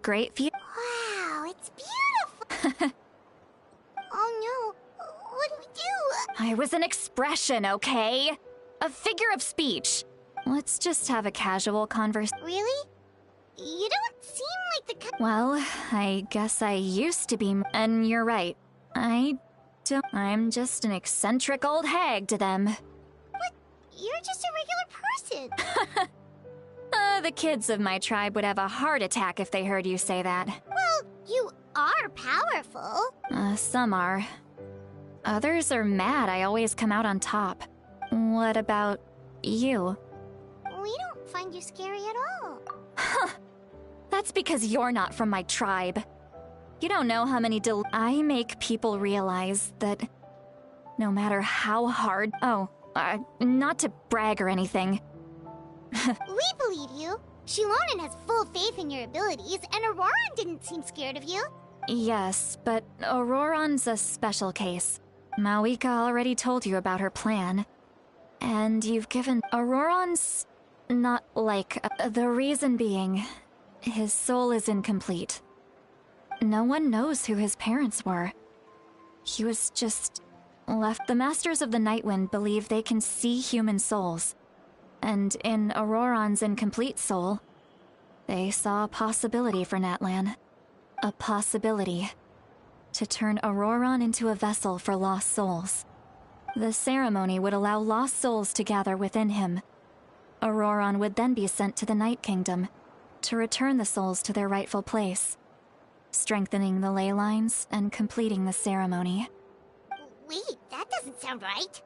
great view. Wow, it's beautiful! Oh no, what do we do? I was an expression, okay? A figure of speech. Let's just have a casual conversation. Really? You don't seem like the kind. Well, I guess I used to be, and you're right. I'm just an eccentric old hag to them. But you're just a regular person. The kids of my tribe would have a heart attack if they heard you say that. Well, you are powerful. Some are. Others are mad I always come out on top. What about you? We don't find you scary at all. Huh. That's because you're not from my tribe. You don't know how many I make people realize that no matter how hard— not to brag or anything. We believe you. Shilonen has full faith in your abilities, and Auroran didn't seem scared of you. Yes, but Auroran's a special case. Mawika already told you about her plan. And you've given— Auroran's not like— the reason being, his soul is incomplete. No one knows who his parents were. He was just left. The Masters of the Nightwind believe they can see human souls. And in Auroran's incomplete soul, they saw a possibility for Natlan. A possibility to turn Auroran into a vessel for lost souls. The ceremony would allow lost souls to gather within him. Auroran would then be sent to the Night Kingdom to return the souls to their rightful place, strengthening the ley lines and completing the ceremony. Wait, that doesn't sound right.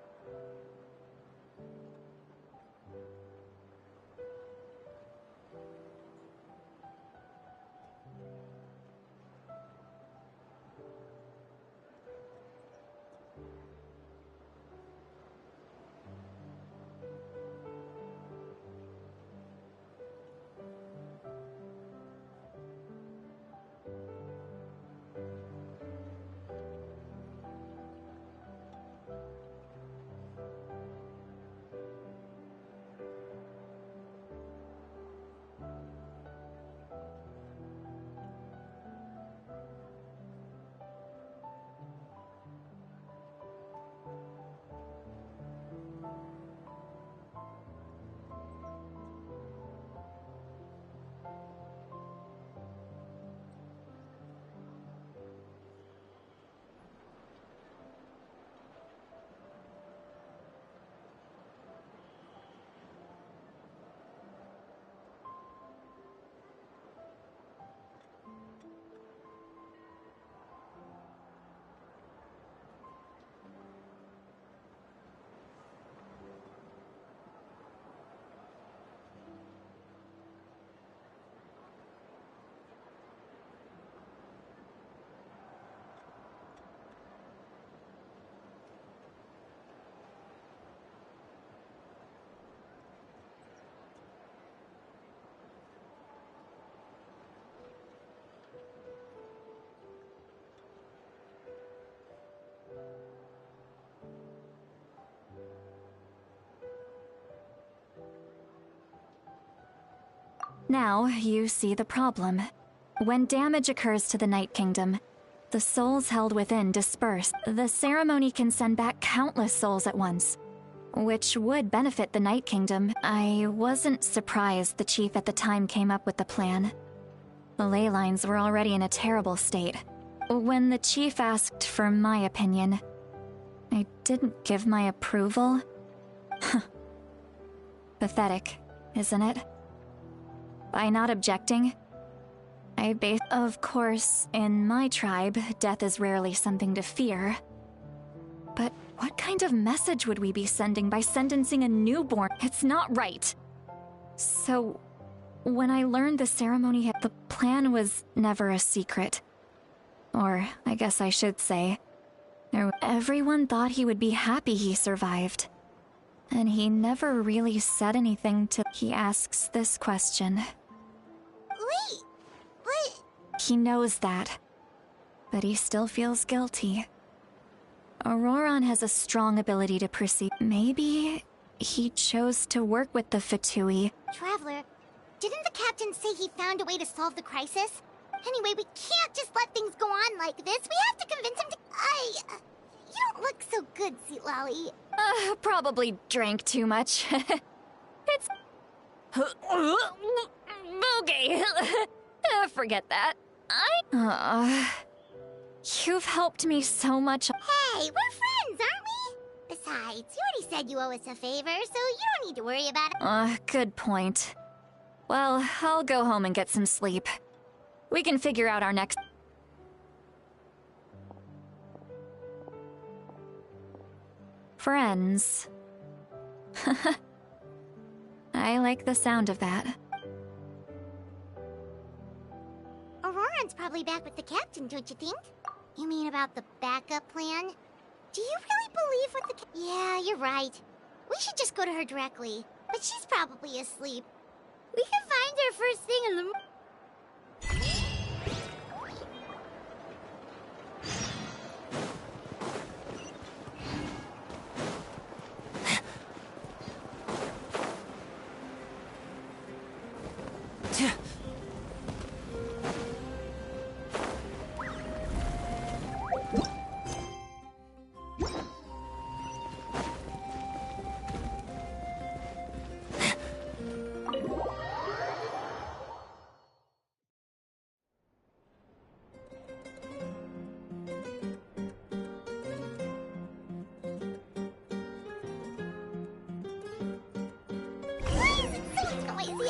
Now, you see the problem. When damage occurs to the Night Kingdom, the souls held within disperse. The ceremony can send back countless souls at once, which would benefit the Night Kingdom. I wasn't surprised the chief at the time came up with the plan. The ley lines were already in a terrible state. When the chief asked for my opinion, I didn't give my approval. Pathetic, isn't it? By not objecting, Of course, in my tribe, death is rarely something to fear. But what kind of message would we be sending by sentencing a newborn? It's not right. So, when I learned the ceremony, the plan was never a secret. Or, I guess I should say, everyone thought he would be happy he survived. And he never really said anything till he asks this question. Wait, what? He knows that, but he still feels guilty. Auroran has a strong ability to perceive. Maybe he chose to work with the Fatui. Traveler, didn't the captain say he found a way to solve the crisis? Anyway, we can't just let things go on like this. We have to convince him to... You don't look so good, Sweet Lolly. Probably drank too much. It's... Okay. Forget that. You've helped me so much. Hey, we're friends, aren't we? Besides, you already said you owe us a favor, so you don't need to worry about it. Good point. Well, I'll go home and get some sleep. We can figure out our next... Friends. I like the sound of that. Auroran's probably back with the captain, don't you think? You mean about the backup plan? Do you really believe what the Yeah, you're right. We should just go to her directly. But she's probably asleep. We can find her first thing in the...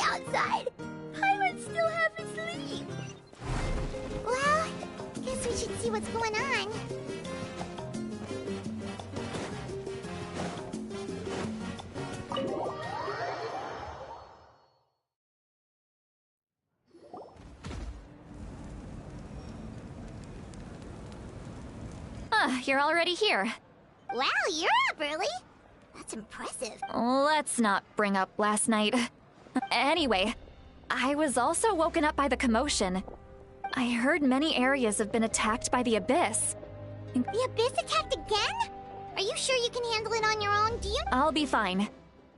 outside. Pirates still haven't sleep. Well, guess we should see what's going on. You're already here. Wow, you're up early. That's impressive. Let's not bring up last night. Anyway, I was also woken up by the commotion. I heard many areas have been attacked by the Abyss. The Abyss attacked again? Are you sure you can handle it on your own? Do you? I'll be fine.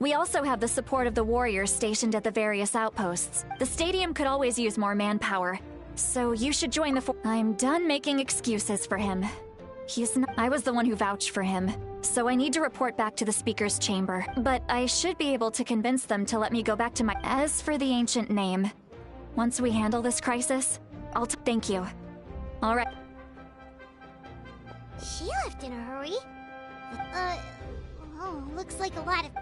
We also have the support of the warriors stationed at the various outposts. The stadium could always use more manpower, so you should join the I'm done making excuses for him. I was the one who vouched for him, so I need to report back to the speaker's chamber. But I should be able to convince them to let me go back to my... As for the ancient name, once we handle this crisis, thank you. All right. She left in a hurry. Oh, looks like a lot of...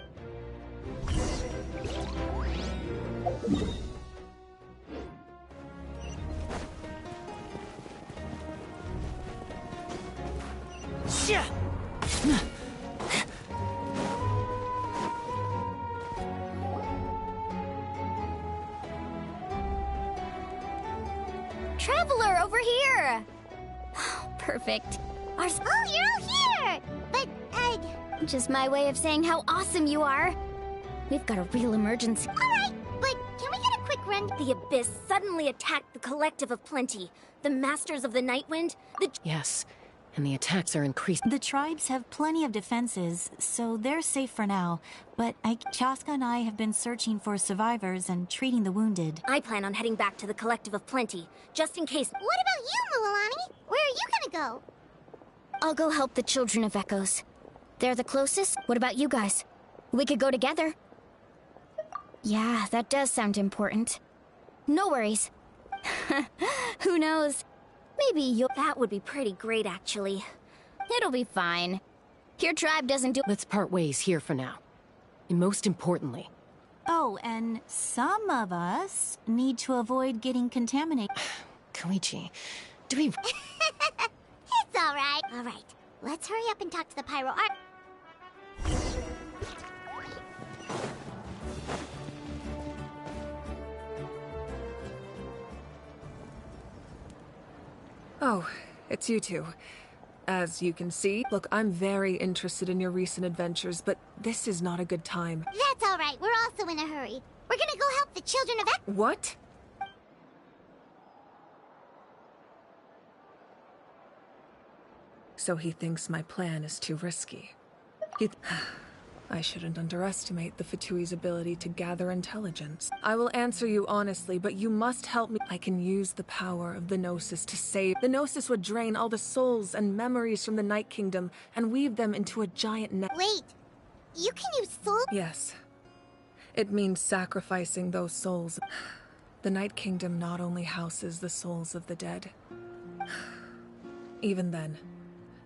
Traveler, over here! Perfect. Oh, you're all here! But, Just my way of saying how awesome you are. We've got a real emergency. Alright, but can we get a quick run? The Abyss suddenly attacked the Collective of Plenty, the Masters of the Nightwind, Yes, and the attacks are increasing. The tribes have plenty of defenses, so they're safe for now. But Chaska and I have been searching for survivors and treating the wounded. I plan on heading back to the Collective of Plenty, just in case. What about you, Mualani? Where are you gonna go? I'll go help the Children of Echoes. They're the closest. What about you guys? We could go together. Yeah, that does sound important. No worries. Who knows? Maybe you'll... That would be pretty great, actually. It'll be fine. Your tribe doesn't do... Let's part ways here for now. And most importantly... Oh, and some of us need to avoid getting contaminated. Koichi, do we... It's alright. Alright, let's hurry up and talk to the Pyro Art... Oh, it's you two. As you can see, look, I'm very interested in your recent adventures, but this is not a good time. That's alright, we're also in a hurry. We're gonna go help the Children of What? So he thinks my plan is too risky. I shouldn't underestimate the Fatui's ability to gather intelligence. I will answer you honestly, but you must help me. I can use the power of the Gnosis to save. The Gnosis would drain all the souls and memories from the Night Kingdom and weave them into a giant net. Wait, you can use soul? Yes. It means sacrificing those souls. The Night Kingdom not only houses the souls of the dead. Even then,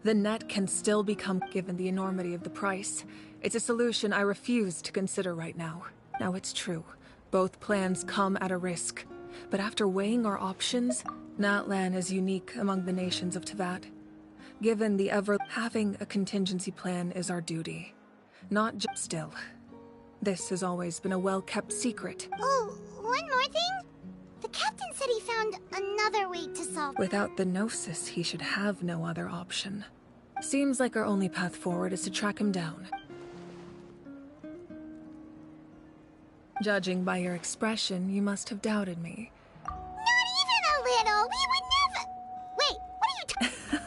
the net can still become, given the enormity of the price. It's a solution I refuse to consider right now. Now it's true, both plans come at a risk. But after weighing our options, Natlan is unique among the nations of Teyvat. Given the having a contingency plan is our duty. Not just still. This has always been a well-kept secret. Oh, one more thing? The captain said he found another way to solve. Without the Gnosis, he should have no other option. Seems like our only path forward is to track him down. Judging by your expression, you must have doubted me. Not even a little! We would never— Wait, what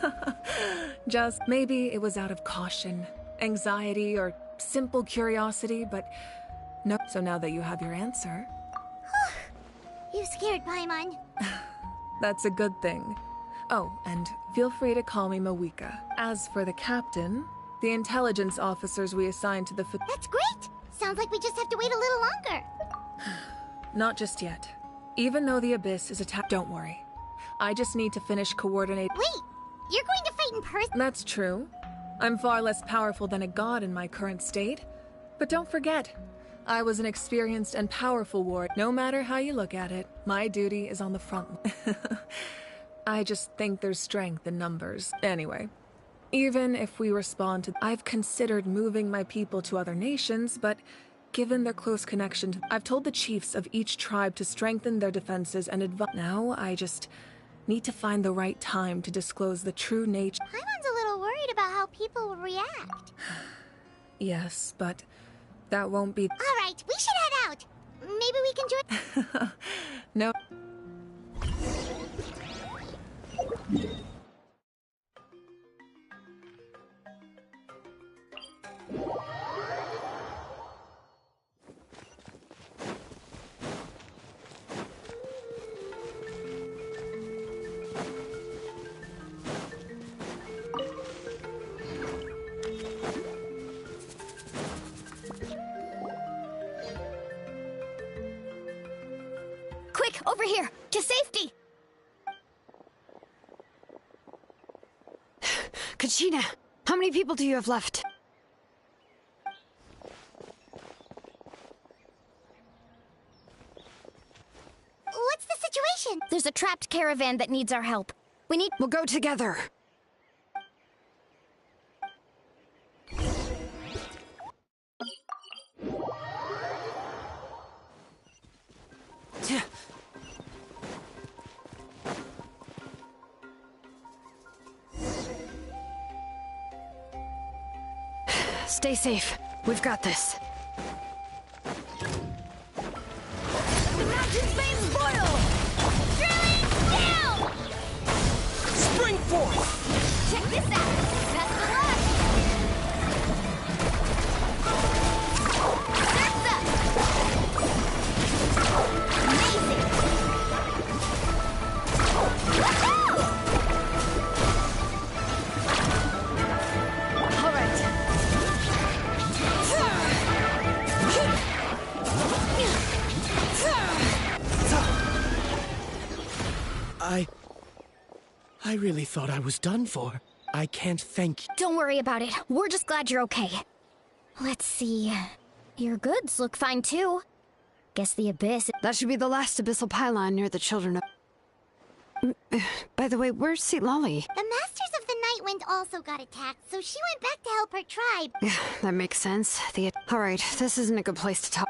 are you Just maybe it was out of caution, anxiety, or simple curiosity, but no. So now that you have your answer... You scared Paimon. That's a good thing. Oh, and feel free to call me Mawika. As for the captain, the intelligence officers we assigned to the That's great! Sounds like we just have to wait a little longer. Not just yet. Even though the Abyss is attacked, don't worry. I just need to finish coordinate— Wait! You're going to fight in person? That's true. I'm far less powerful than a god in my current state. But don't forget, I was an experienced and powerful ward. No matter how you look at it, my duty is on the front. I just think there's strength in numbers. Anyway, even if we respond to— I've considered moving my people to other nations, but given their close connection to— I've told the chiefs of each tribe to strengthen their defenses and advise— Now I just need to find the right time to disclose the true nature— Paimon's a little worried about how people will react. Yes, but that won't be— Alright, we should head out. Maybe we can join— No. Quick, over here! To safety! Kachina, how many people do you have left? What's the situation? There's a trapped caravan that needs our help. We need— We'll go together. Stay safe. We've got this. The mountain's main spoil! Drilling down! Spring forth! Check this out! Best of luck! Surf's up! Amazing! Woohoo! All right. I really thought I was done for. I can't thank you. Don't worry about it. We're just glad you're okay. Let's see. Your goods look fine too. Guess the Abyss— That should be the last abyssal pylon near the children of... By the way, where's St. Lolly? The Masters of the Night Wind also got attacked, so she went back to help her tribe. That makes sense. All right, this isn't a good place to talk.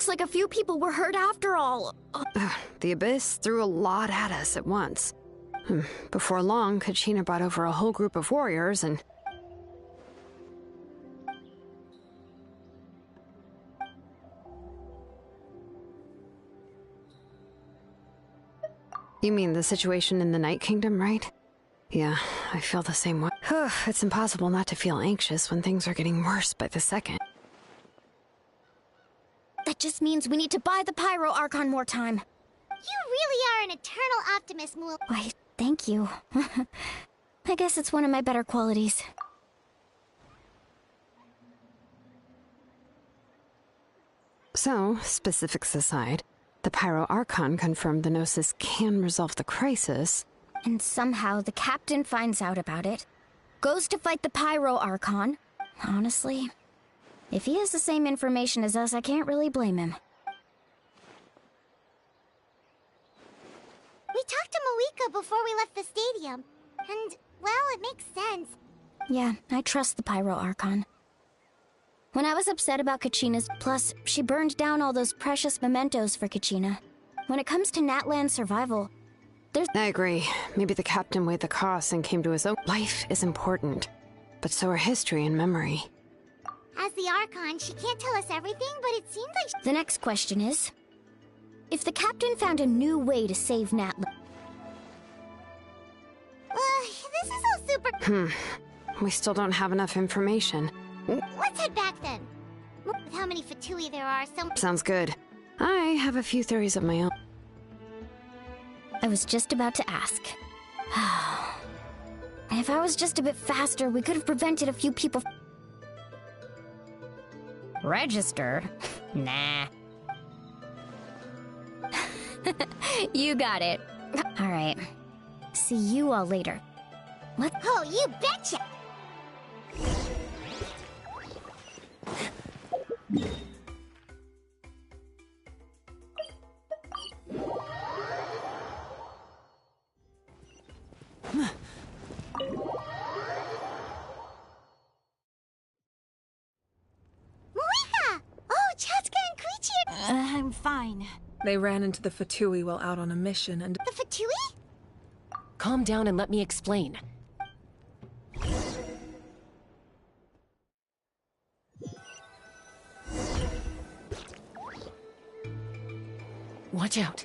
Looks like a few people were hurt after all. The Abyss threw a lot at us at once. Before long, Kachina brought over a whole group of warriors and... You mean the situation in the Night Kingdom, right? Yeah, I feel the same way. It's impossible not to feel anxious when things are getting worse by the second. That just means we need to buy the Pyro Archon more time. You really are an eternal optimist, Mool. Why, thank you. I guess it's one of my better qualities. So, specifics aside, the Pyro Archon confirmed the Gnosis can resolve the crisis. And somehow the captain finds out about it, goes to fight the Pyro Archon. Honestly, if he has the same information as us, I can't really blame him. We talked to Moika before we left the stadium, and, well, it makes sense. Yeah, I trust the Pyro Archon. When I was upset about Kachina's, plus, she burned down all those precious mementos for Kachina. When it comes to Natlan's survival, I agree. Maybe the captain weighed the costs and came to his own. Life is important, but so are history and memory. As the Archon, she can't tell us everything, but it seems like The next question is, if the captain found a new way to save Natlan... this is all super... We still don't have enough information. Let's head back then. With how many Fatui there are, Sounds good. I have a few theories of my own. I was just about to ask. If I was just a bit faster, we could have prevented a few people... Register? Nah. You got it. Alright. See you all later. What? Oh, you betcha! I'm fine. They ran into the Fatui while out on a mission and... The Fatui? Calm down and let me explain. Watch out.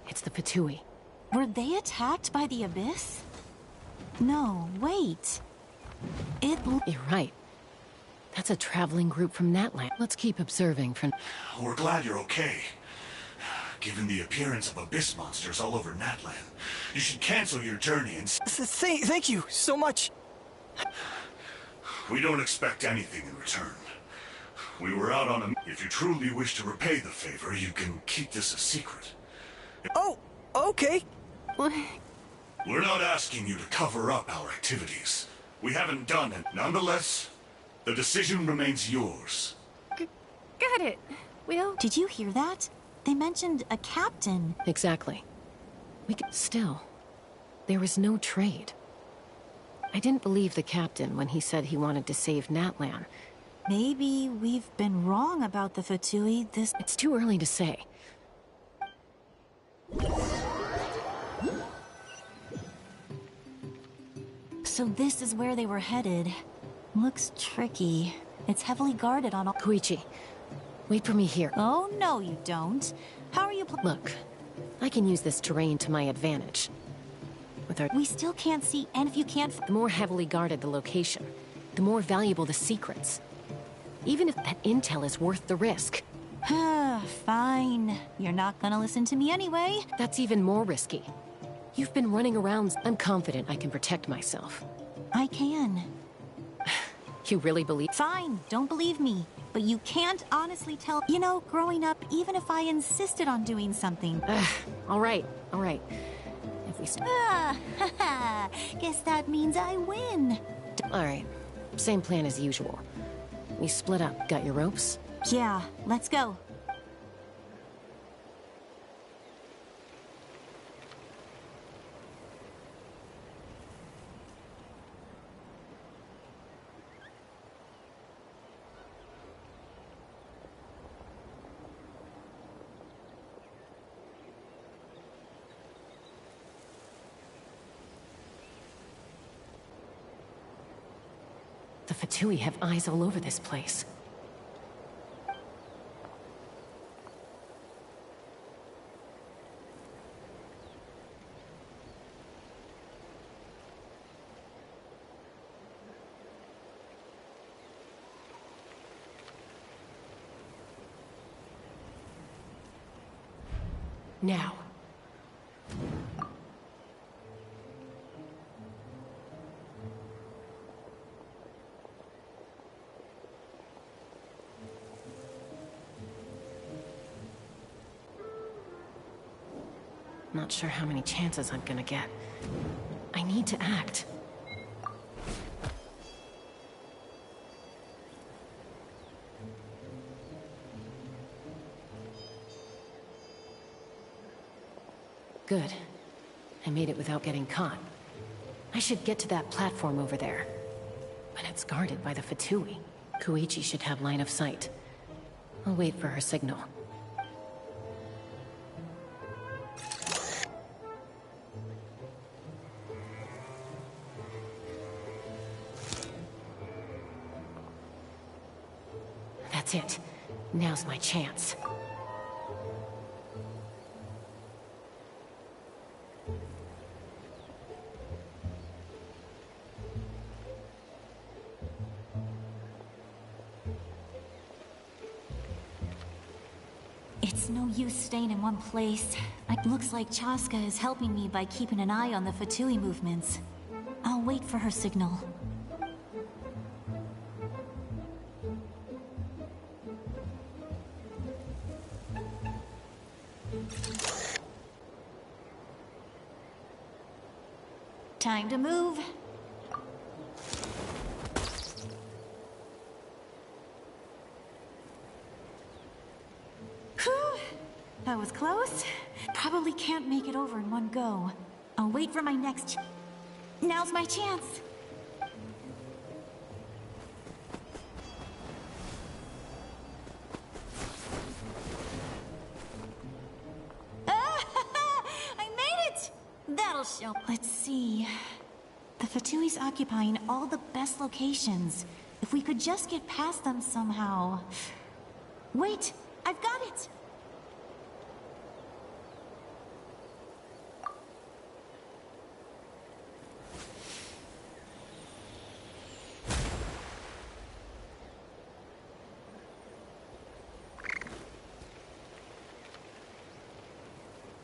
It's the Fatui. Were they attacked by the Abyss? No, wait. You're right. That's a traveling group from Natlan. Let's keep observing for... We're glad you're okay. Given the appearance of abyss monsters all over Natlan, you should cancel your journey and... Thank you so much. We don't expect anything in return. We were out on a... If you truly wish to repay the favor, you can keep this a secret. Oh, okay. We're not asking you to cover up our activities. We haven't done it. Nonetheless, the decision remains yours. Got it. Will? Did you hear that? They mentioned a captain. Exactly. Still, there was no trade. I didn't believe the captain when he said he wanted to save Natlan. Maybe we've been wrong about the Fatui. It's too early to say. So this is where they were headed. Looks tricky. It's heavily guarded on all... Koichi, wait for me here. Oh, no you don't. How are you Look, I can use this terrain to my advantage. With our... We still can't see, and if you can't... The more heavily guarded the location, the more valuable the secrets. Even if that intel is worth the risk. Fine. You're not gonna listen to me anyway. That's even more risky. You've been running around. I'm confident I can protect myself. I can. You really believe? Fine, don't believe me. But you can't honestly tell... You know, growing up, even if I insisted on doing something... All right. If we... Guess that means I win. All right. Same plan as usual. We split up. Got your ropes? Yeah, let's go. The Fatui have eyes all over this place. Now. Not sure how many chances I'm gonna get. I need to act. Good. I made it without getting caught. I should get to that platform over there. But it's guarded by the Fatui. Koichi should have line of sight. I'll wait for her signal. That's it. Now's my chance. It's no use staying in one place. It looks like Chaska is helping me by keeping an eye on the Fatui movements. I'll wait for her signal. Time to move. Whew. That was close. Probably can't make it over in one go. I'll wait for my next Now's my chance. I made it! That'll show. Let's see. The Fatui's occupying all the best locations. If we could just get past them somehow. Wait, I've got it!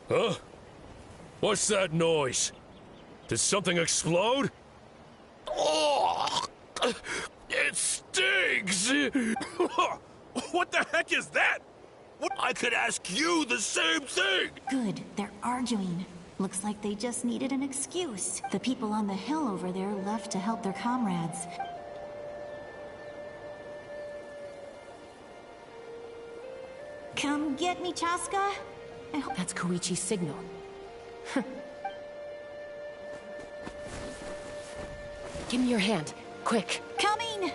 Huh? What's that noise? Did something explode? Oh! It stings! What the heck is that? What? I could ask you the same thing! Good, they're arguing. Looks like they just needed an excuse. The people on the hill over there left to help their comrades. Come get me, Chaska. I hope that's Koichi's signal. Give me your hand, quick. Coming!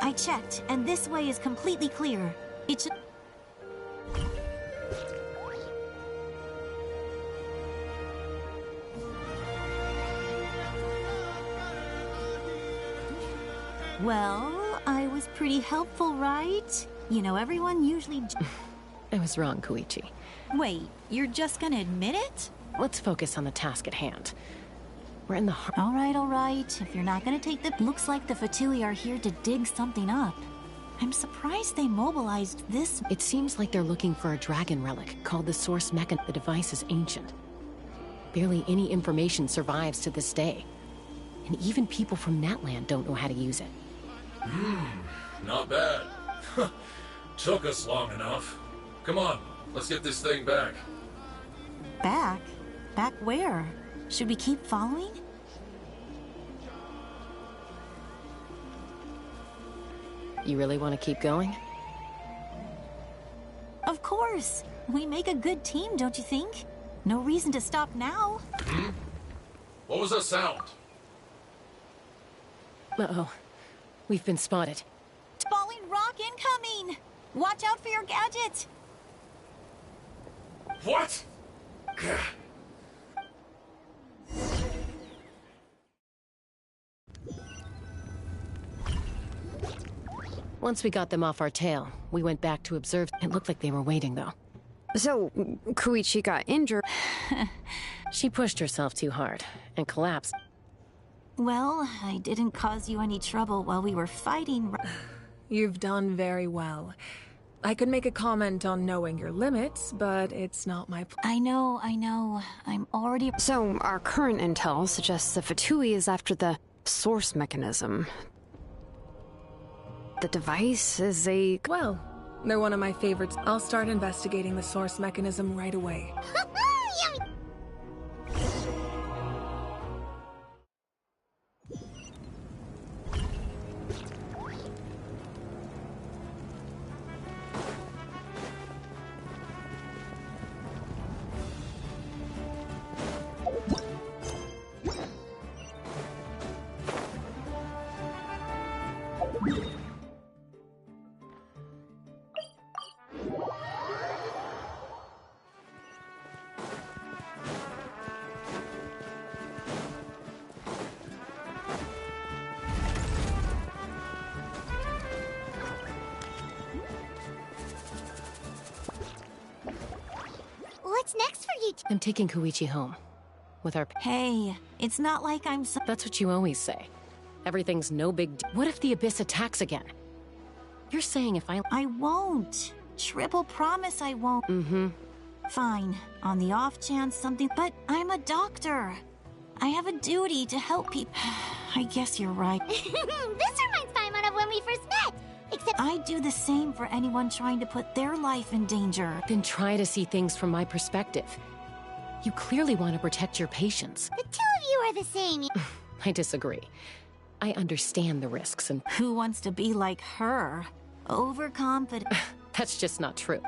I checked, and this way is completely clear. It should... Well, I was pretty helpful, right? You know, everyone usually... I was wrong, Koichi. Wait, you're just gonna admit it? Let's focus on the task at hand. We're in the heart... All right. If you're not gonna take the... Looks like the Fatui are here to dig something up. I'm surprised they mobilized this... It seems like they're looking for a dragon relic called the Source Mechan. The device is ancient. Barely any information survives to this day. And even people from Natlan don't know how to use it. Not bad. Took us long enough. Come on, let's get this thing back. Back? Back where? Should we keep following? You really want to keep going? Of course! We make a good team, don't you think? No reason to stop now. What was that sound? Uh-oh. We've been spotted. Falling rock incoming! Watch out for your gadget! What? Once we got them off our tail, we went back to observe. It looked like they were waiting, though. So, Koichi got injured. She pushed herself too hard and collapsed. Well, I didn't cause you any trouble while we were fighting. You've done very well. I could make a comment on knowing your limits, but it's not my I know. I'm already... So, our current intel suggests the Fatui is after the source mechanism. The device is a... Well, they're one of my favorites. I'll start investigating the source mechanism right away. Yummy. What's next for you? I'm taking Koichi home. With our... Hey, it's not like I'm so... That's what you always say. Everything's no big deal. What if the Abyss attacks again? You're saying if I won't. Triple promise I won't. Mm-hmm. Fine. On the off chance something... But I'm a doctor. I have a duty to help people. I guess you're right. This reminds Paimon of when we first met. Except I'd do the same for anyone trying to put their life in danger. Then try to see things from my perspective. You clearly want to protect your patients. the two of you are the same. I disagree. I understand the risks and... Who wants to be like her? Overconfident. That's just not true.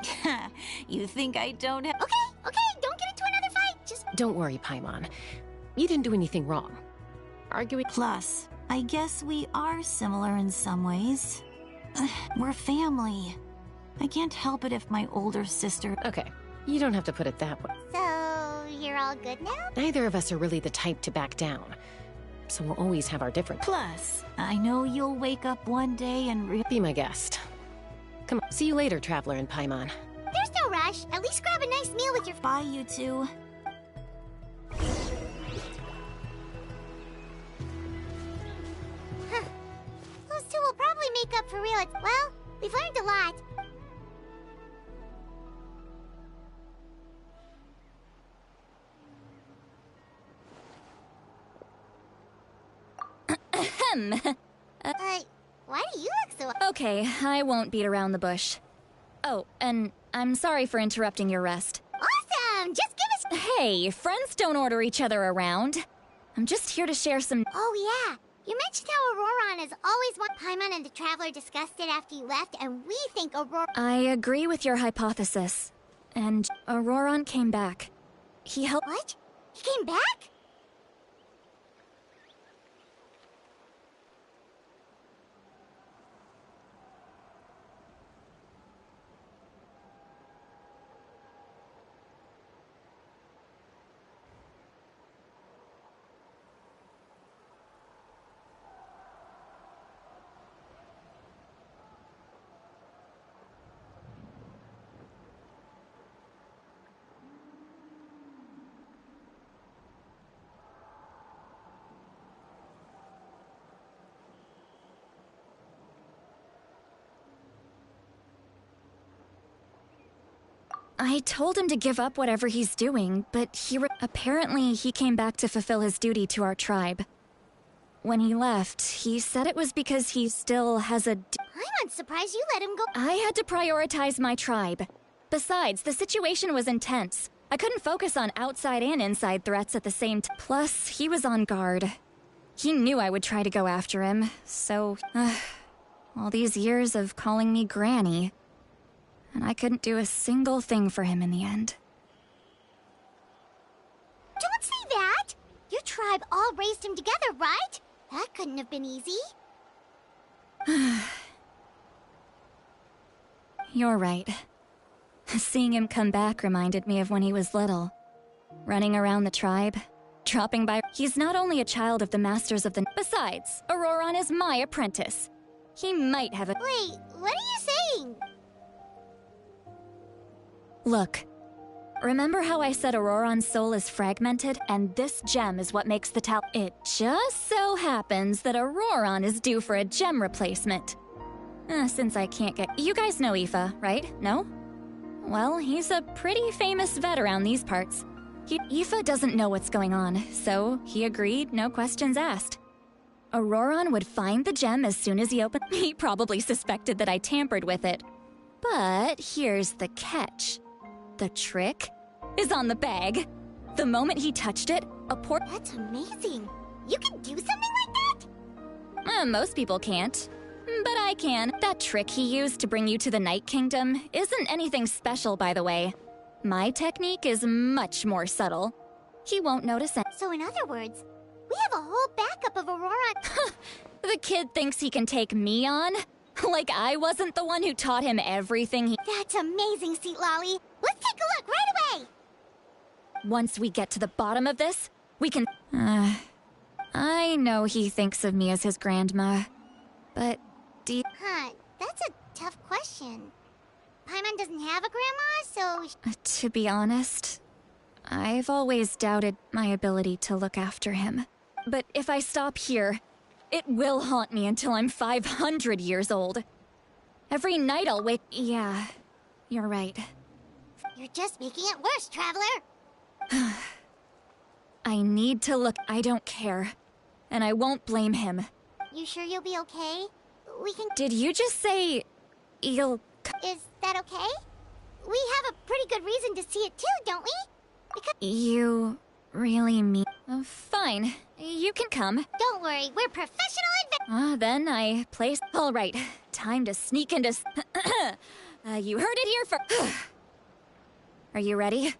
You think I don't have... Okay, don't get into another fight. Just... Don't worry, Paimon. You didn't do anything wrong. Arguing... Plus, I guess we are similar in some ways. We're family. I can't help it if my older sister... Okay, you don't have to put it that way. So, you're all good now? Neither of us are really the type to back down. So we'll always have our different... Plus, I know you'll wake up one day and Be my guest. Come on, see you later, Traveler and Paimon. There's no rush. At least grab a nice meal with your... Bye, you two. Huh. Those two will probably make up for real. Well, we've learned a lot. Why do you look so... Okay, I won't beat around the bush. Oh, and I'm sorry for interrupting your rest. Awesome! Just give us... Hey, friends don't order each other around. I'm just here to share some... Oh, yeah. You mentioned how Auroron has always wanted... Paimon and the Traveler discussed it after you left, and we think Aurora... I agree with your hypothesis. And Auroron came back. He helped... What? He came back? I told him to give up whatever he's doing, but apparently he came back to fulfill his duty to our tribe. When he left, he said it was because he still has a... I'm surprised you let him go... I had to prioritize my tribe. Besides, the situation was intense. I couldn't focus on outside and inside threats at the same time. Plus, he was on guard. He knew I would try to go after him, so... all these years of calling me Granny... and I couldn't do a single thing for him in the end. Don't say that! Your tribe all raised him together, right? That couldn't have been easy. You're right. Seeing him come back reminded me of when he was little. Running around the tribe, dropping by... He's not only a child of the Masters of the... Besides, Auroron is my apprentice. He might have a— Wait, what are you saying? Look. Remember how I said Auroron's soul is fragmented? And this gem is what makes the tal— It just so happens that Auroron is due for a gem replacement. Since I can't get— You guys know Aoife, right? No? Well, he's a pretty famous vet around these parts. Aoife doesn't know what's going on, so he agreed, no questions asked. Auroron would find the gem as soon as he opened— He probably suspected that I tampered with it. But here's the catch. The trick is on the bag. The moment he touched it, a port— That's amazing. You can do something like that? Most people can't. But I can. That trick he used to bring you to the Night Kingdom isn't anything special, by the way. My technique is much more subtle. He won't notice it. So in other words, we have a whole backup of Auroron. The kid thinks he can take me on? Like I wasn't the one who taught him everything he— That's amazing, Seat Lolly. Let's take a look right away. Once we get to the bottom of this, we can— I know he thinks of me as his grandma, but do you— That's a tough question. Paimon doesn't have a grandma, so— To be honest, I've always doubted my ability to look after him. But if I stop here, it will haunt me until I'm 500 years old. Every night I'll wake— Yeah, you're right. You're just making it worse, Traveler. I need to look— I don't care. And I won't blame him. You sure you'll be okay? We can— Did you just say— you'll— Is that okay? We have a pretty good reason to see it too, don't we? Because— You really mean— fine, you can come. Don't worry, we're professional Then I place— All right, time to sneak into— you heard it here first. Are you ready?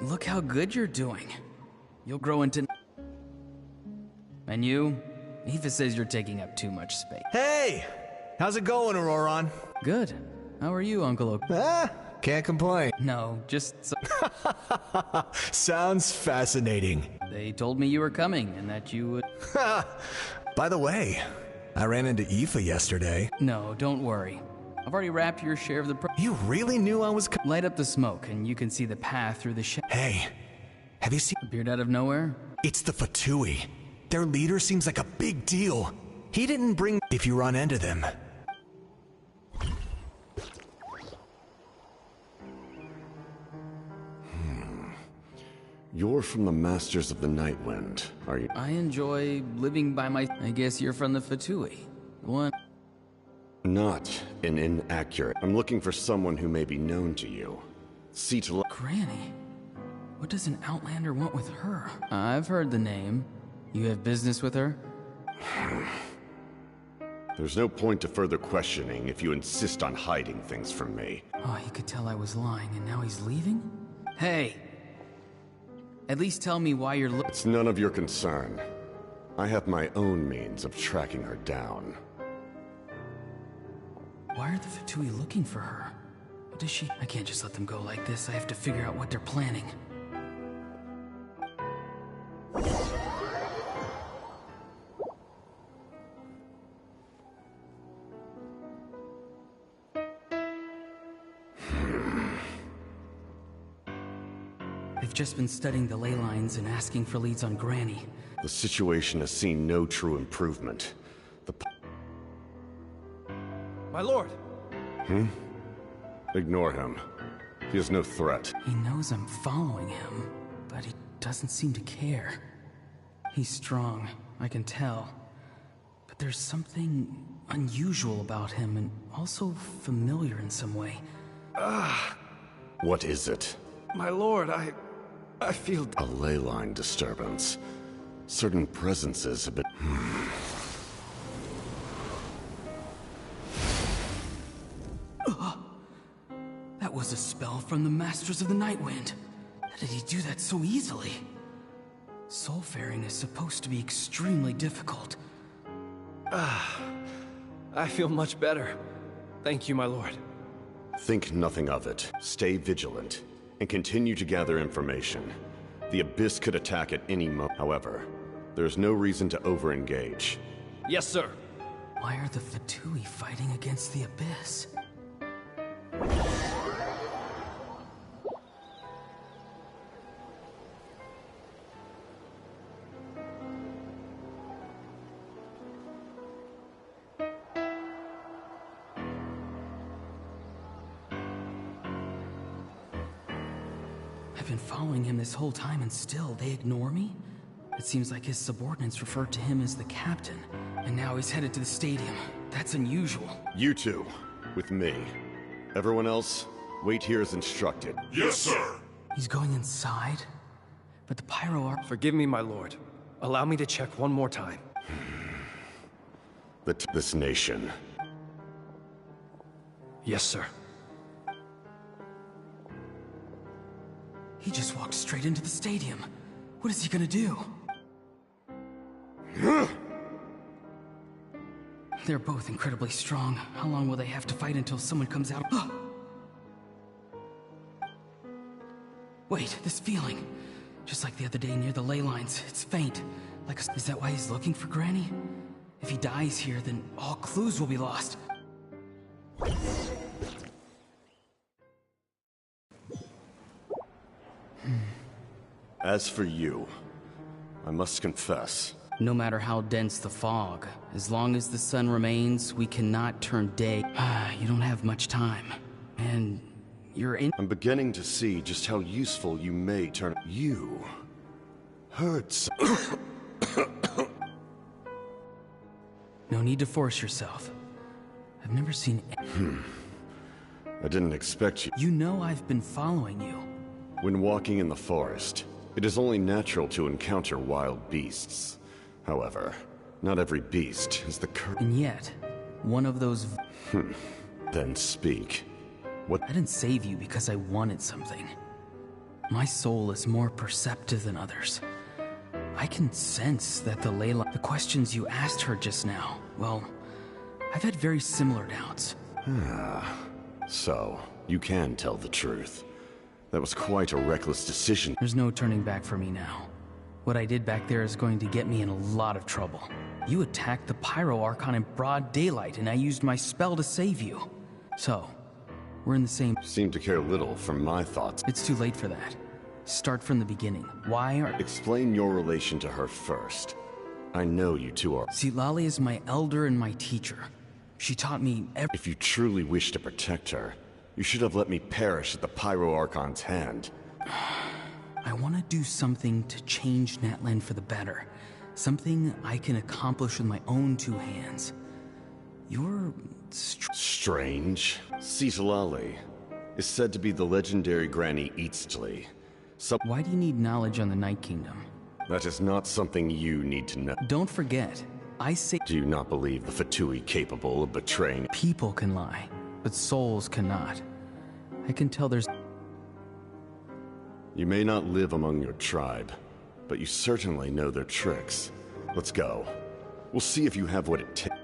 Look how good you're doing. You'll grow into... And you? Aoife says you're taking up too much space. Hey! How's it going, Auroron? Good. How are you, Uncle Oak? Can't complain. No, just... Sounds fascinating. They told me you were coming and that you would... By the way, I ran into Aoife yesterday. No, don't worry. I've already wrapped your share of the... You really knew I was... Light up the smoke and you can see the path through the Hey, have you seen... Appeared out of nowhere? It's the Fatui. Their leader seems like a big deal. He didn't bring... If you run into them. You're from the Masters of the Nightwind, are you? I enjoy living by my... I guess you're from the Fatui. One... Not an inaccurate. I'm looking for someone who may be known to you. See to... Granny? What does an Outlander want with her? I've heard the name. You have business with her? There's no point to further questioning if you insist on hiding things from me. Oh, he could tell I was lying and now he's leaving? Hey! At least tell me why you're It's none of your concern. I have my own means of tracking her down. Why are the Fatui looking for her? What does she... I can't just let them go like this. I have to figure out what they're planning. They've just been studying the ley lines and asking for leads on Granny. The situation has seen no true improvement. My lord! Ignore him. He is no threat. He knows I'm following him, but he doesn't seem to care. He's strong, I can tell. But there's something unusual about him and also familiar in some way. What is it? My lord, I feel... A ley line disturbance. Certain presences have been... That was a spell from the Masters of the Nightwind. How did he do that so easily? Soulfaring is supposed to be extremely difficult. I feel much better. Thank you, my lord. Think nothing of it. Stay vigilant, and continue to gather information. The Abyss could attack at any moment. However, there's no reason to over-engage. Yes, sir. Why are the Fatui fighting against the Abyss? I've been following him this whole time and still they ignore me? It seems like his subordinates referred to him as the captain, and now he's headed to the stadium. That's unusual. You two, with me. Everyone else, wait here as instructed. Yes, sir! He's going inside? But the pyro are— Forgive me, my lord. Allow me to check one more time. This nation. Yes, sir. He just walked straight into the stadium. What is he gonna do? They're both incredibly strong. How long will they have to fight until someone comes out? Wait, this feeling. Just like the other day near the ley lines. It's faint. Is that why he's looking for Granny? If he dies here, then all clues will be lost. As for you, I must confess. No matter how dense the fog, as long as the sun remains, we cannot turn day. You don't have much time. And you're in— I'm beginning to see just how useful you may turn— You heard some— No need to force yourself. I've never seen— I didn't expect you— You know I've been following you. When walking in the forest, it is only natural to encounter wild beasts. However, not every beast is the And yet, one of those— Then speak. What— I didn't save you because I wanted something. My soul is more perceptive than others. I can sense that the questions you asked her just now, well, I've had very similar doubts. So, you can tell the truth. That was quite a reckless decision. There's no turning back for me now. What I did back there is going to get me in a lot of trouble. You attacked the Pyro Archon in broad daylight, and I used my spell to save you. So, we're in the same— Seem to care little for my thoughts. It's too late for that. Start from the beginning. Why are— Explain your relation to her first. I know you two are— Citlali is my elder and my teacher. She taught me If you truly wish to protect her, you should have let me perish at the Pyro Archon's hand. I want to do something to change Natlan for the better. Something I can accomplish with my own two hands. You're— Strange. Citlali is said to be the legendary Granny Eastly. Why do you need knowledge on the Night Kingdom? That is not something you need to know. Don't forget, I say— Do you not believe the Fatui capable of betraying— People can lie, but souls cannot. I can tell there's— You may not live among your tribe, but you certainly know their tricks. Let's go. We'll see if you have what it takes.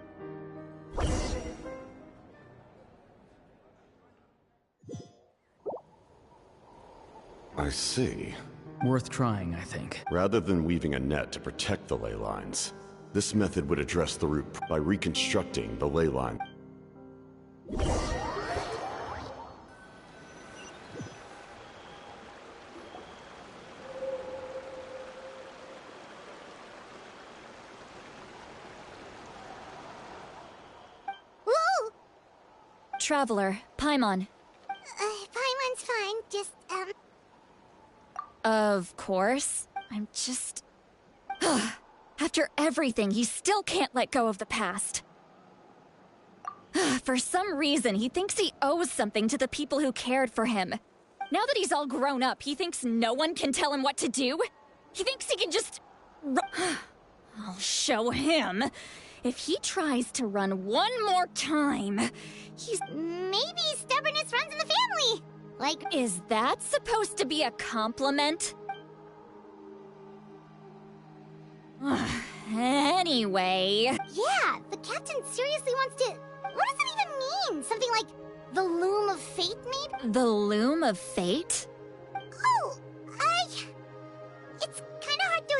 I see. Worth trying, I think. Rather than weaving a net to protect the ley lines, this method would address the root by reconstructing the ley line. Woo! Traveler, Paimon. Paimon's fine, just, Of course. I'm just... After everything, he still can't let go of the past. For some reason, he thinks he owes something to the people who cared for him. Now that he's all grown up, he thinks no one can tell him what to do? He thinks he can just... I'll show him. If he tries to run one more time, he's... Maybe stubbornness runs in the family! Like... Is that supposed to be a compliment? Anyway... Yeah, the captain seriously wants to... What does it even mean? Something like the loom of fate, maybe? The loom of fate? Oh, it's kind of hard to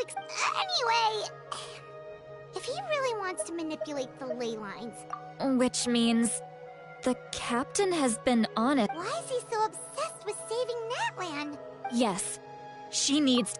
Anyway... If he really wants to manipulate the ley lines... Which means... the captain has been on it. Why is he so obsessed with saving Natlan? Yes, she needs...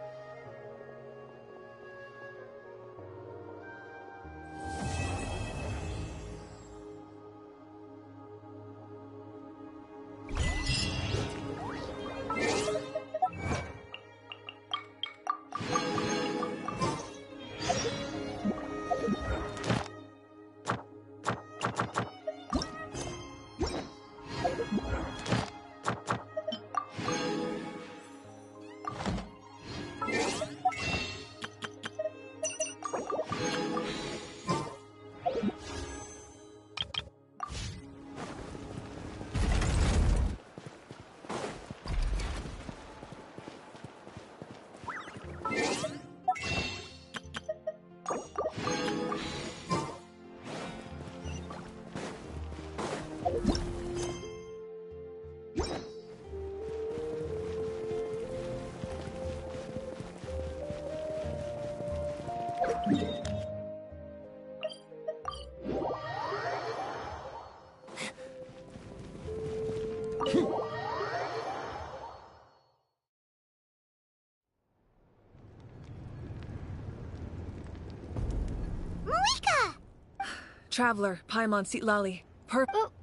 Traveler, Paimon Sitlali.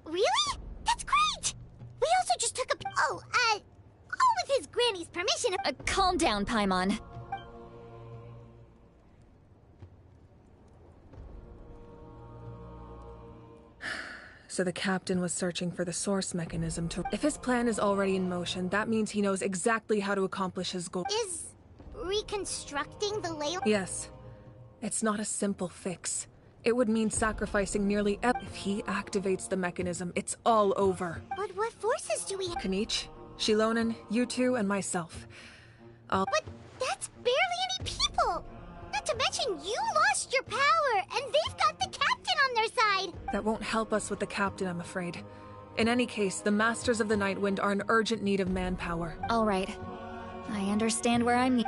Really? That's great! We also just took a... all with his granny's permission. Calm down, Paimon. So the captain was searching for the source mechanism to... If his plan is already in motion, that means he knows exactly how to accomplish his goal. Is reconstructing the ley... Yes. It's not a simple fix. It would mean sacrificing nearly If he activates the mechanism, it's all over. But what forces do we have? Kanich, Shilonen, you two, and myself. But that's barely any people! Not to mention you lost your power, and they've got the captain on their side! That won't help us with the captain, I'm afraid. In any case, the Masters of the Nightwind are in urgent need of manpower. All right. I understand where I'm...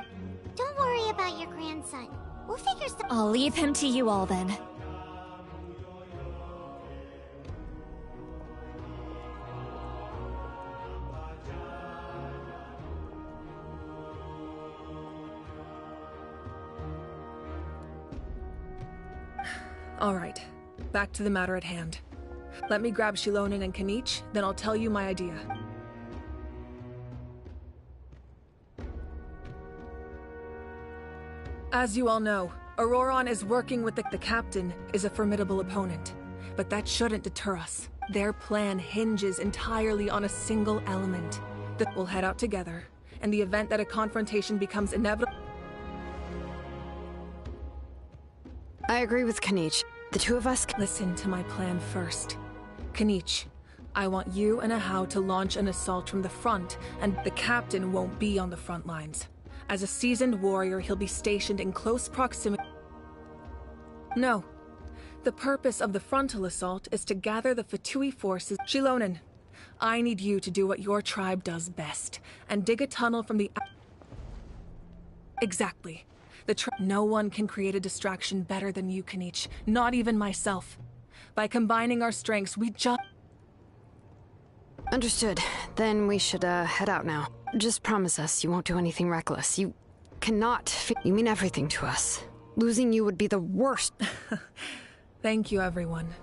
Don't worry about your grandson. We'll figure something... I'll leave him to you all then. All right, back to the matter at hand. Let me grab Shilonen and Kanich, then I'll tell you my idea. As you all know, Auroron is working with the captain is a formidable opponent, but that shouldn't deter us. Their plan hinges entirely on a single element. That we'll head out together, and the event that a confrontation becomes inevitable... I agree with Kanich. The two of us... Listen to my plan first. Kanich, I want you and Ahau to launch an assault from the front, and the captain won't be on the front lines. As a seasoned warrior, he'll be stationed in close proximity... No. The purpose of the frontal assault is to gather the Fatui forces... Shilonen, I need you to do what your tribe does best, and dig a tunnel from the... Exactly. No one can create a distraction better than you, Kanich. Not even myself. By combining our strengths, we just... Understood. Then we should, head out now. Just promise us you won't do anything reckless. You cannot... You mean everything to us. Losing you would be the worst. Thank you, everyone.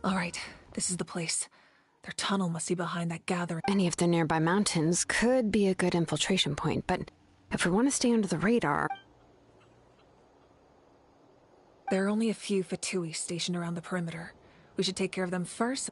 All right, this is the place. Their tunnel must be behind that gathering. Any of the nearby mountains could be a good infiltration point, but if we want to stay under the radar... There are only a few Fatui stationed around the perimeter. We should take care of them first.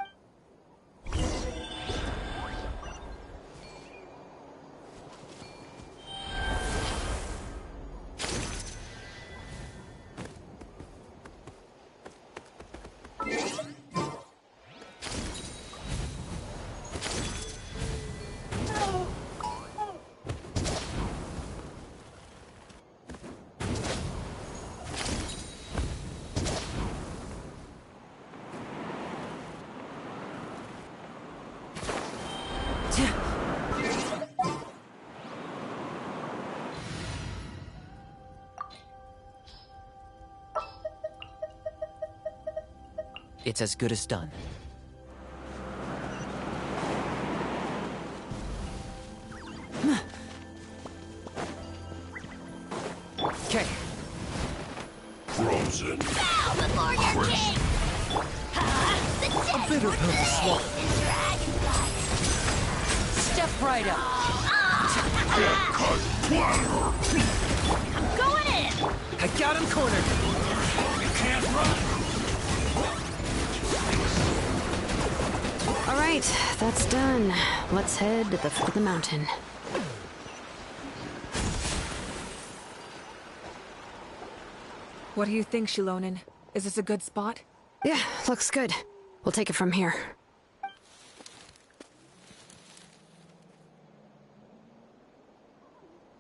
It's as good as done. Okay. Frozen. Bow before your king! A bitter pill to swallow. Step right up. I'm going in! I got him cornered. You can't run. All right, that's done. Let's head to the foot of the mountain. What do you think, Shilonin? Is this a good spot? Yeah, looks good. We'll take it from here.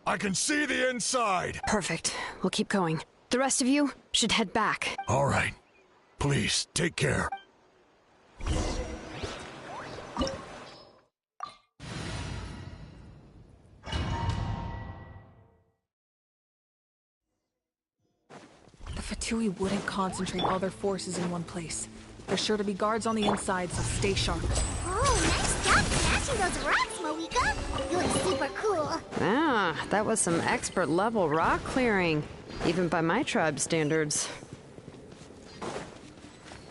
I can see the inside! Perfect. We'll keep going. The rest of you should head back. All right. Please, take care. The Fatui wouldn't concentrate all their forces in one place. There's sure to be guards on the inside, so stay sharp. Oh, nice job smashing those rocks, Moika! You look super cool. Ah, that was some expert-level rock clearing, even by my tribe's standards.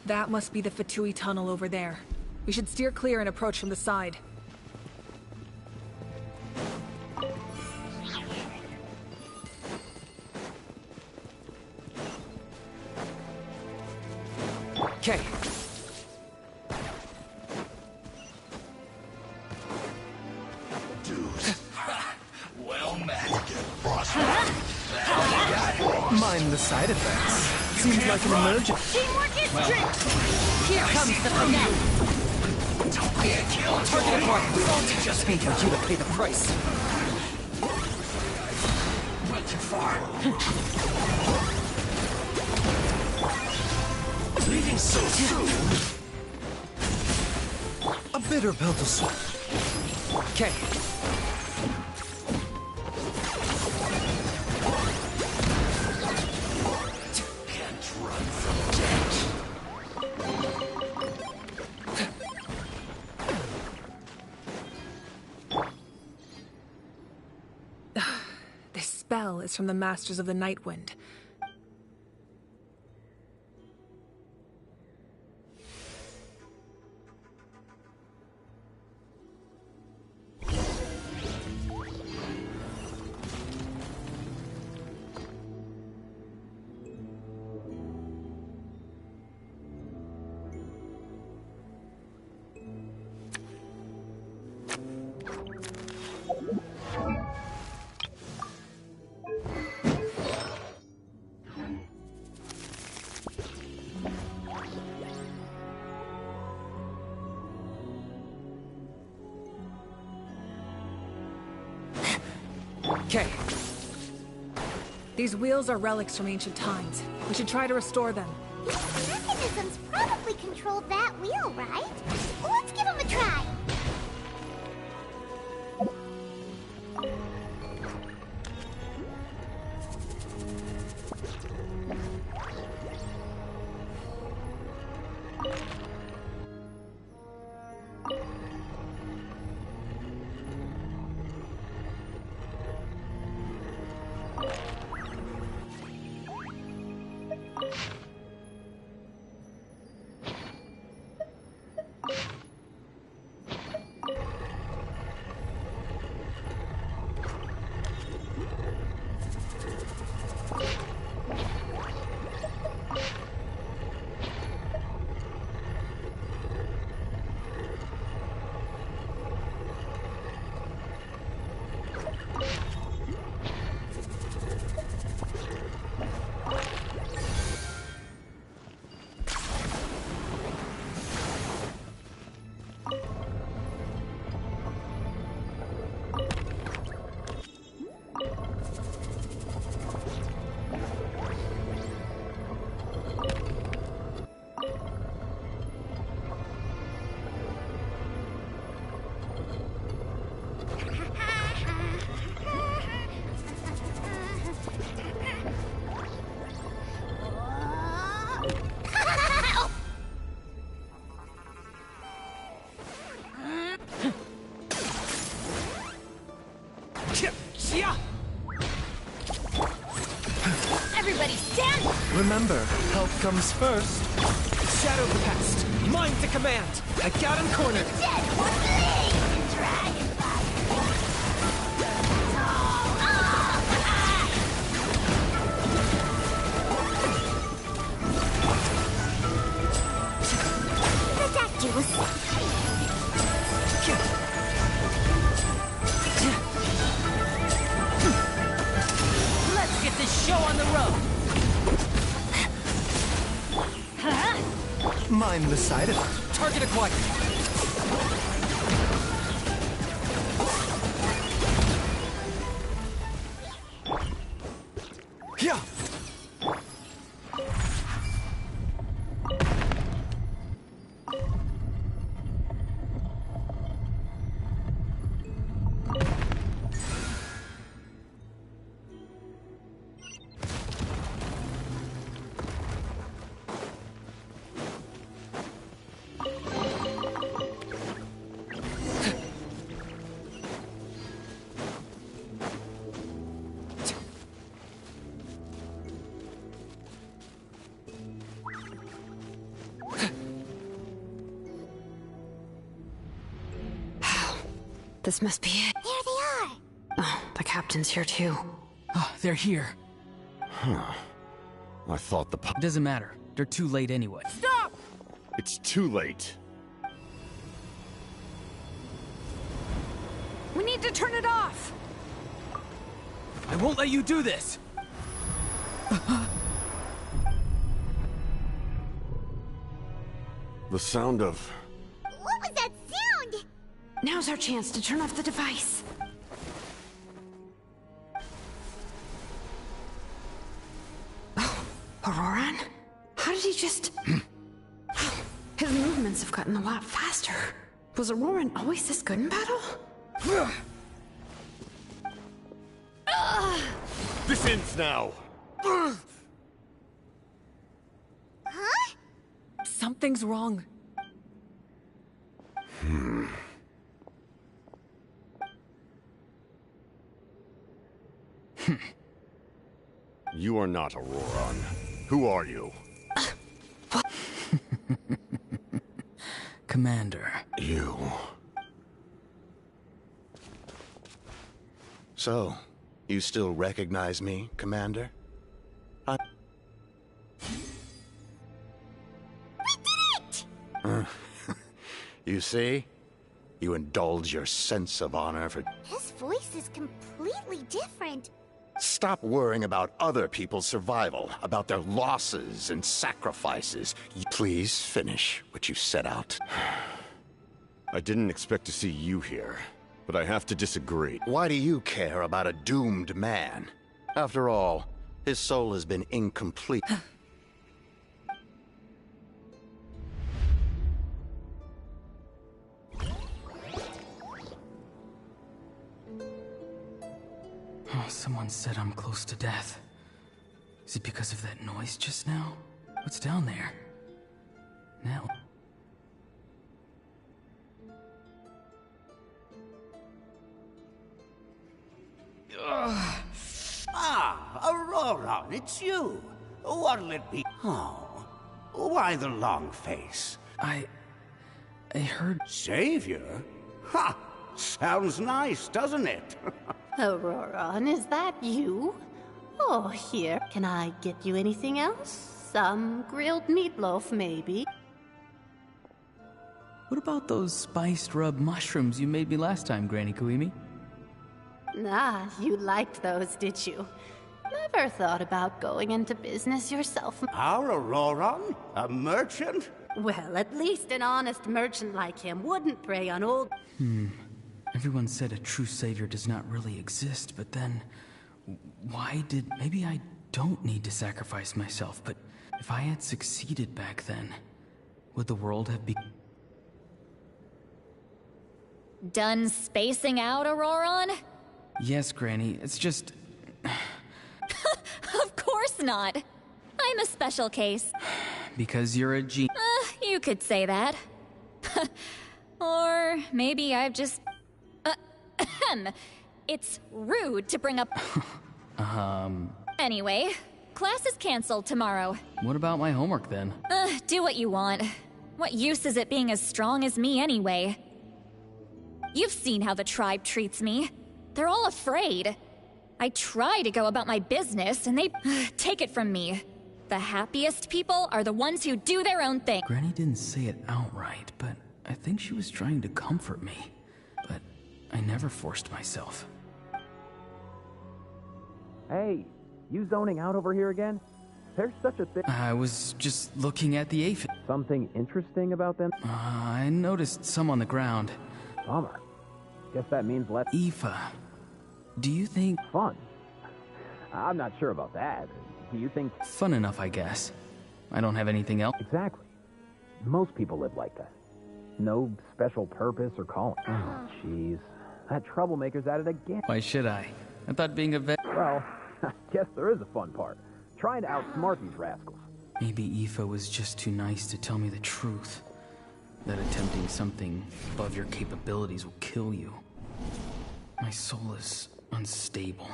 That must be the Fatui tunnel over there. We should steer clear and approach from the side. Okay. Well met. Mind the side effects. Seems like an emergency. Teamwork is strength! Here comes the finale. Don't be a killer. Target mark. Just hate for you to pay the price. Went too far. Leaving so soon. A bitter pill to swallow. Okay. Can't run from death. This spell is from the Masters of the Night Wind. Okay. These wheels are relics from ancient times. We should try to restore them. These mechanisms probably control that wheel, right? Let's give them a try! Remember, help comes first. Shadow the past. Mind to command. I got him cornered. Let's get this show on the road. Mind the side effect. Target acquired. Yeah. This must be it. There they are! Oh, the captain's here too. Oh, they're here. Huh. I thought the Doesn't matter. They're too late anyway. Stop! It's too late. We need to turn it off! I won't let you do this! The sound of... What was that sound? Now's our chance to turn off the device. Oh, Auroran? How did he just... His movements have gotten a lot faster. Was Auroran always this good in battle? This ends now! Huh? Something's wrong. You are not Auroran. Who are you? Commander. You. So, you still recognize me, Commander? We did it! You see? You indulge your sense of honor for... His voice is completely different. Stop worrying about other people's survival, about their losses and sacrifices. Please finish what you set out. I didn't expect to see you here, but I have to disagree. Why do you care about a doomed man? After all, his soul has been incomplete. Oh, someone said I'm close to death. Is it because of that noise just now? What's down there? Now. Aurora, it's you. What'll it be? Oh, why the long face? I heard... Savior? Ha! Sounds nice, doesn't it? Auroran, is that you? Oh, here. Can I get you anything else? Some grilled meatloaf, maybe? What about those spiced rub mushrooms you made me last time, Granny Kuimi? Ah, you liked those, did you? Never thought about going into business yourself. Our Auroran? A merchant? Well, at least an honest merchant like him wouldn't prey on old... Everyone said a true savior does not really exist, but then... Why did... Maybe I don't need to sacrifice myself, but if I had succeeded back then, would the world have been... Done spacing out, Auroran? Yes, Granny, it's just... Of course not. I'm a special case. Because you're a genius. You could say that. Or maybe I've just... It's rude to bring up... Anyway, class is canceled tomorrow. What about my homework then? Do what you want. What use is it being as strong as me anyway? You've seen how the tribe treats me. They're all afraid. I try to go about my business, and they take it from me. The happiest people are the ones who do their own thing. Granny didn't say it outright, but I think she was trying to comfort me. But I never forced myself. Hey, you zoning out over here again? There's such a thing. I was just looking at the aphid. Something interesting about them? I noticed some on the ground. Bummer. Guess that means less. Aoife, do you think... Fun? I'm not sure about that. Do you think... Fun enough, I guess. I don't have anything else. Exactly. Most people live like that. No special purpose or calling. Oh, jeez. That troublemaker's at it again. Why should I? I thought being a vet... Well, I guess there is a fun part. Trying to outsmart these rascals. Maybe Aoife was just too nice to tell me the truth. That attempting something above your capabilities will kill you. My soul is unstable.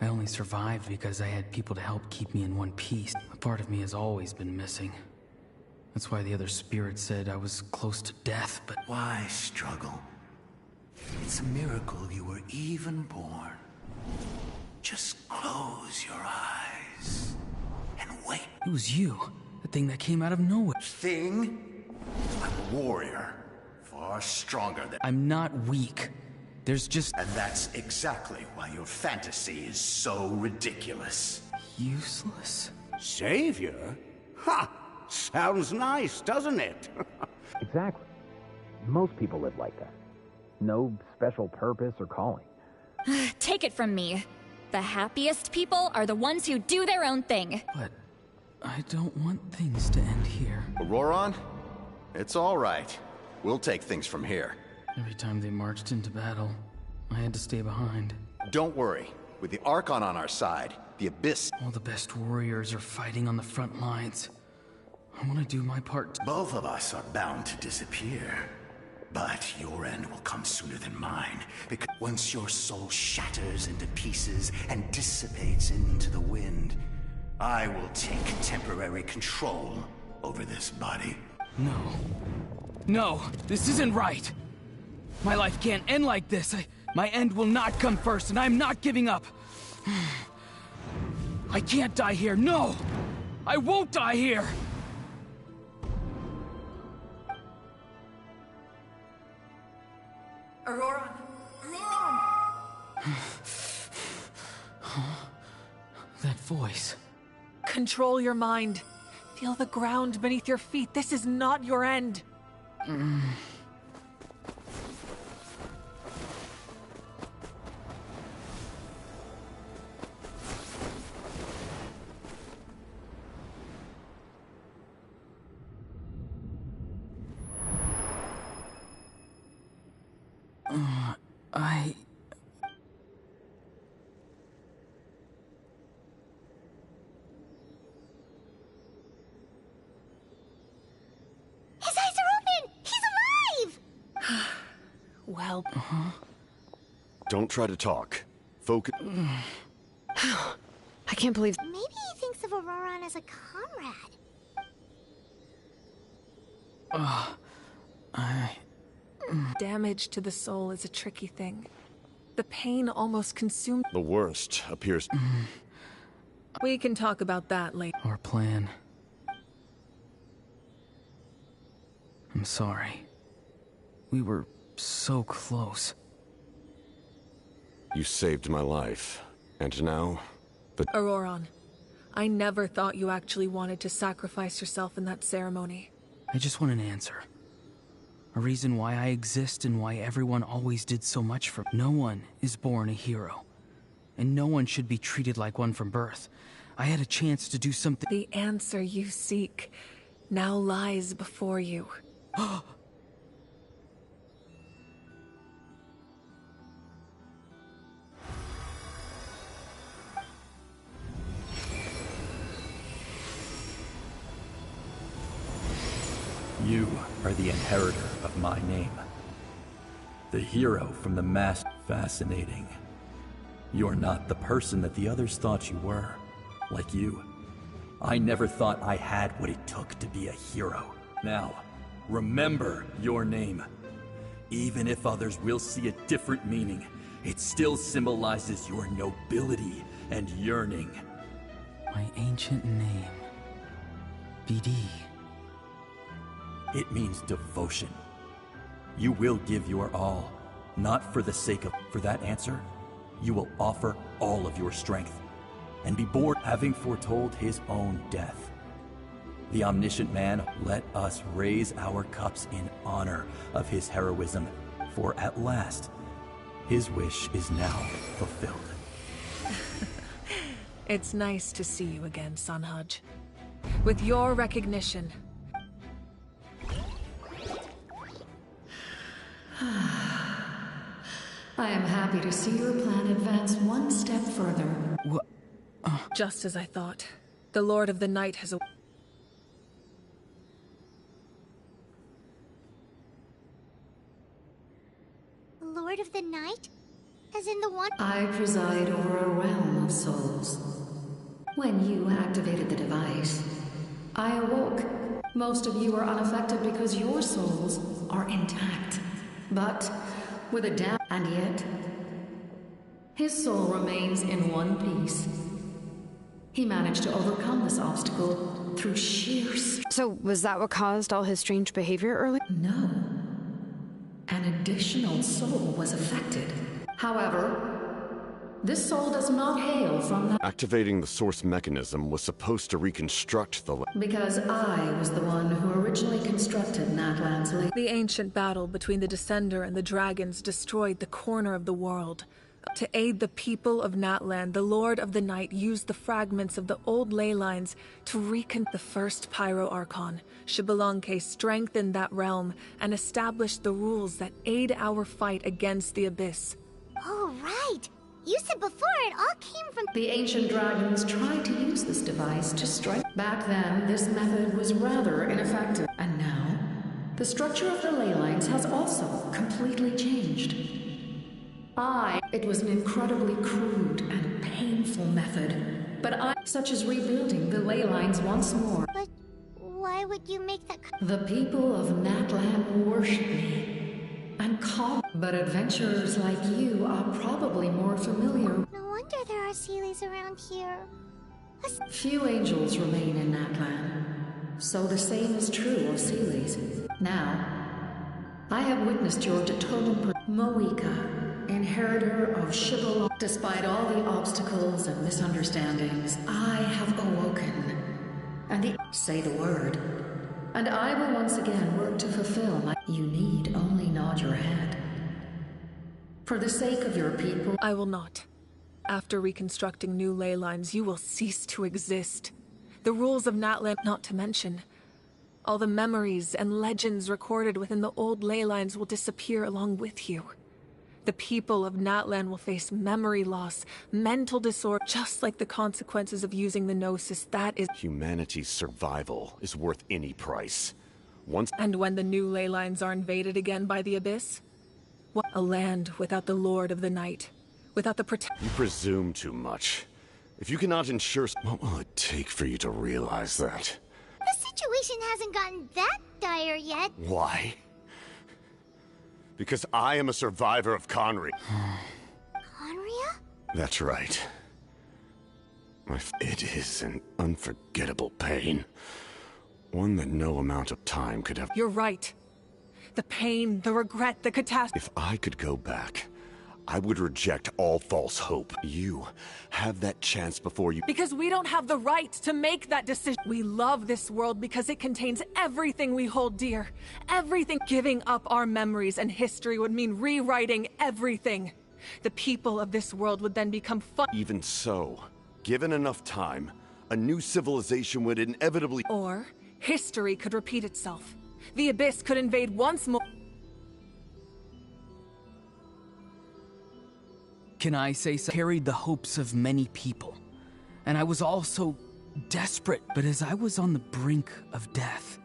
I only survived because I had people to help keep me in one piece. A part of me has always been missing. That's why the other spirits said I was close to death, but... Why struggle? It's a miracle you were even born. Just close your eyes and wait. It was you, the thing that came out of nowhere. Thing? I'm a warrior, far stronger than... I'm not weak. There's just... And that's exactly why your fantasy is so ridiculous. Useless? Savior? Ha! Sounds nice, doesn't it? Exactly. Most people live like that. No special purpose or calling. Take it from me. The happiest people are the ones who do their own thing. But I don't want things to end here. Auroron? It's all right. We'll take things from here. Every time they marched into battle, I had to stay behind. Don't worry. With the Archon on our side, the Abyss... All the best warriors are fighting on the front lines. I want to do my part. Both of us are bound to disappear. But your end will come sooner than mine, because once your soul shatters into pieces and dissipates into the wind, I will take temporary control over this body. No. No, this isn't right. My life can't end like this. My end will not come first, and I'm not giving up. I can't die here. No! I won't die here! Auroron! Auroron! That voice. Control your mind. Feel the ground beneath your feet. This is not your end. His eyes are open! He's alive! Well... Don't try to talk. Focus... I can't believe... Maybe he thinks of Auroron as a comrade. Damage to the soul is a tricky thing. The pain almost consumed... The worst appears... We can talk about that later. Our plan. I'm sorry. We were so close. You saved my life. And now... Auroron, I never thought you actually wanted to sacrifice yourself in that ceremony. I just want an answer. A reason why I exist and why everyone always did so much for me. No one is born a hero. And no one should be treated like one from birth. I had a chance to do something... The answer you seek now lies before you. You are the inheritor of my name. The hero from the mass. Fascinating. You're not the person that the others thought you were. like you. I never thought I had what it took to be a hero. Now, remember your name. Even if others will see a different meaning, it still symbolizes your nobility and yearning. My ancient name. BD. It means devotion. You will give your all, not for the sake of... For that answer, you will offer all of your strength, and be born having foretold his own death. The omniscient man, let us raise our cups in honor of his heroism, for at last, his wish is now fulfilled. It's nice to see you again, Sunhudge. With your recognition... I am happy to see your plan advance one step further. What? Just as I thought. The Lord of the Night has... Lord of the Night? As in the one... I preside over a realm of souls. When you activated the device, I awoke. Most of you are unaffected because your souls are intact. But with a down... And yet, his soul remains in one piece. He managed to overcome this obstacle through sheer... So, was that what caused all his strange behavior earlier? No. An additional soul was affected. However, this soul does not hail from the... Activating the source mechanism was supposed to reconstruct the... Because I was the one who originally constructed Natlan's lake. The ancient battle between the Descender and the dragons destroyed the corner of the world. To aid the people of Natlan, the Lord of the Night used the fragments of the old ley lines to the first Pyro Archon. Xbalanque strengthened that realm and established the rules that aid our fight against the Abyss. Oh, right! You said before it all came from... The ancient dragons tried to use this device to strike. Back then, this method was rather ineffective. And now, the structure of the ley lines has also completely changed. It was an incredibly crude and painful method, but such as rebuilding the ley lines once more. But why would you make that... The people of Natlan worship me and call... But adventurers like you are probably more familiar. No wonder there are Seelies around here. Few angels remain in Natlan, so the same is true of Seelies. Now, I have witnessed your determined... Moika, inheritor of Xbalanque. Despite all the obstacles and misunderstandings, I have awoken. And say the word, and I will once again work to fulfill my... You need only nod your head. For the sake of your people... I will not. After reconstructing new ley lines, you will cease to exist. The rules of Natlan, not to mention. All the memories and legends recorded within the old ley lines will disappear along with you. The people of Natlan will face memory loss, mental disorder, just like the consequences of using the Gnosis. That is... Humanity's survival is worth any price. And when the new ley lines are invaded again by the Abyss? What? A land without the Lord of the Night. Without the You presume too much. If you cannot ensure... What will it take for you to realize that? The situation hasn't gotten that dire yet. Why? Because I am a survivor of Conry. Conria? That's right. It is an unforgettable pain. One that no amount of time could have... You're right. The pain, the regret, the catastrophe... If I could go back, I would reject all false hope. You have that chance before you... Because we don't have the right to make that decision. We love this world because it contains everything we hold dear. Everything. Giving up our memories and history would mean rewriting everything. The people of this world would then become fun... Even so, given enough time, a new civilization would inevitably... Or history could repeat itself. The Abyss could invade once more... Can I say so? Carried the hopes of many people, and I was also desperate. But as I was on the brink of death,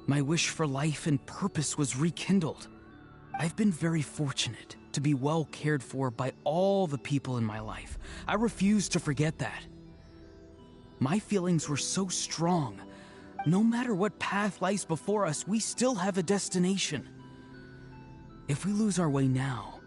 my wish for life and purpose was rekindled. I've been very fortunate to be well cared for by all the people in my life. I refuse to forget that. My feelings were so strong. No matter what path lies before us, we still have a destination. If we lose our way now,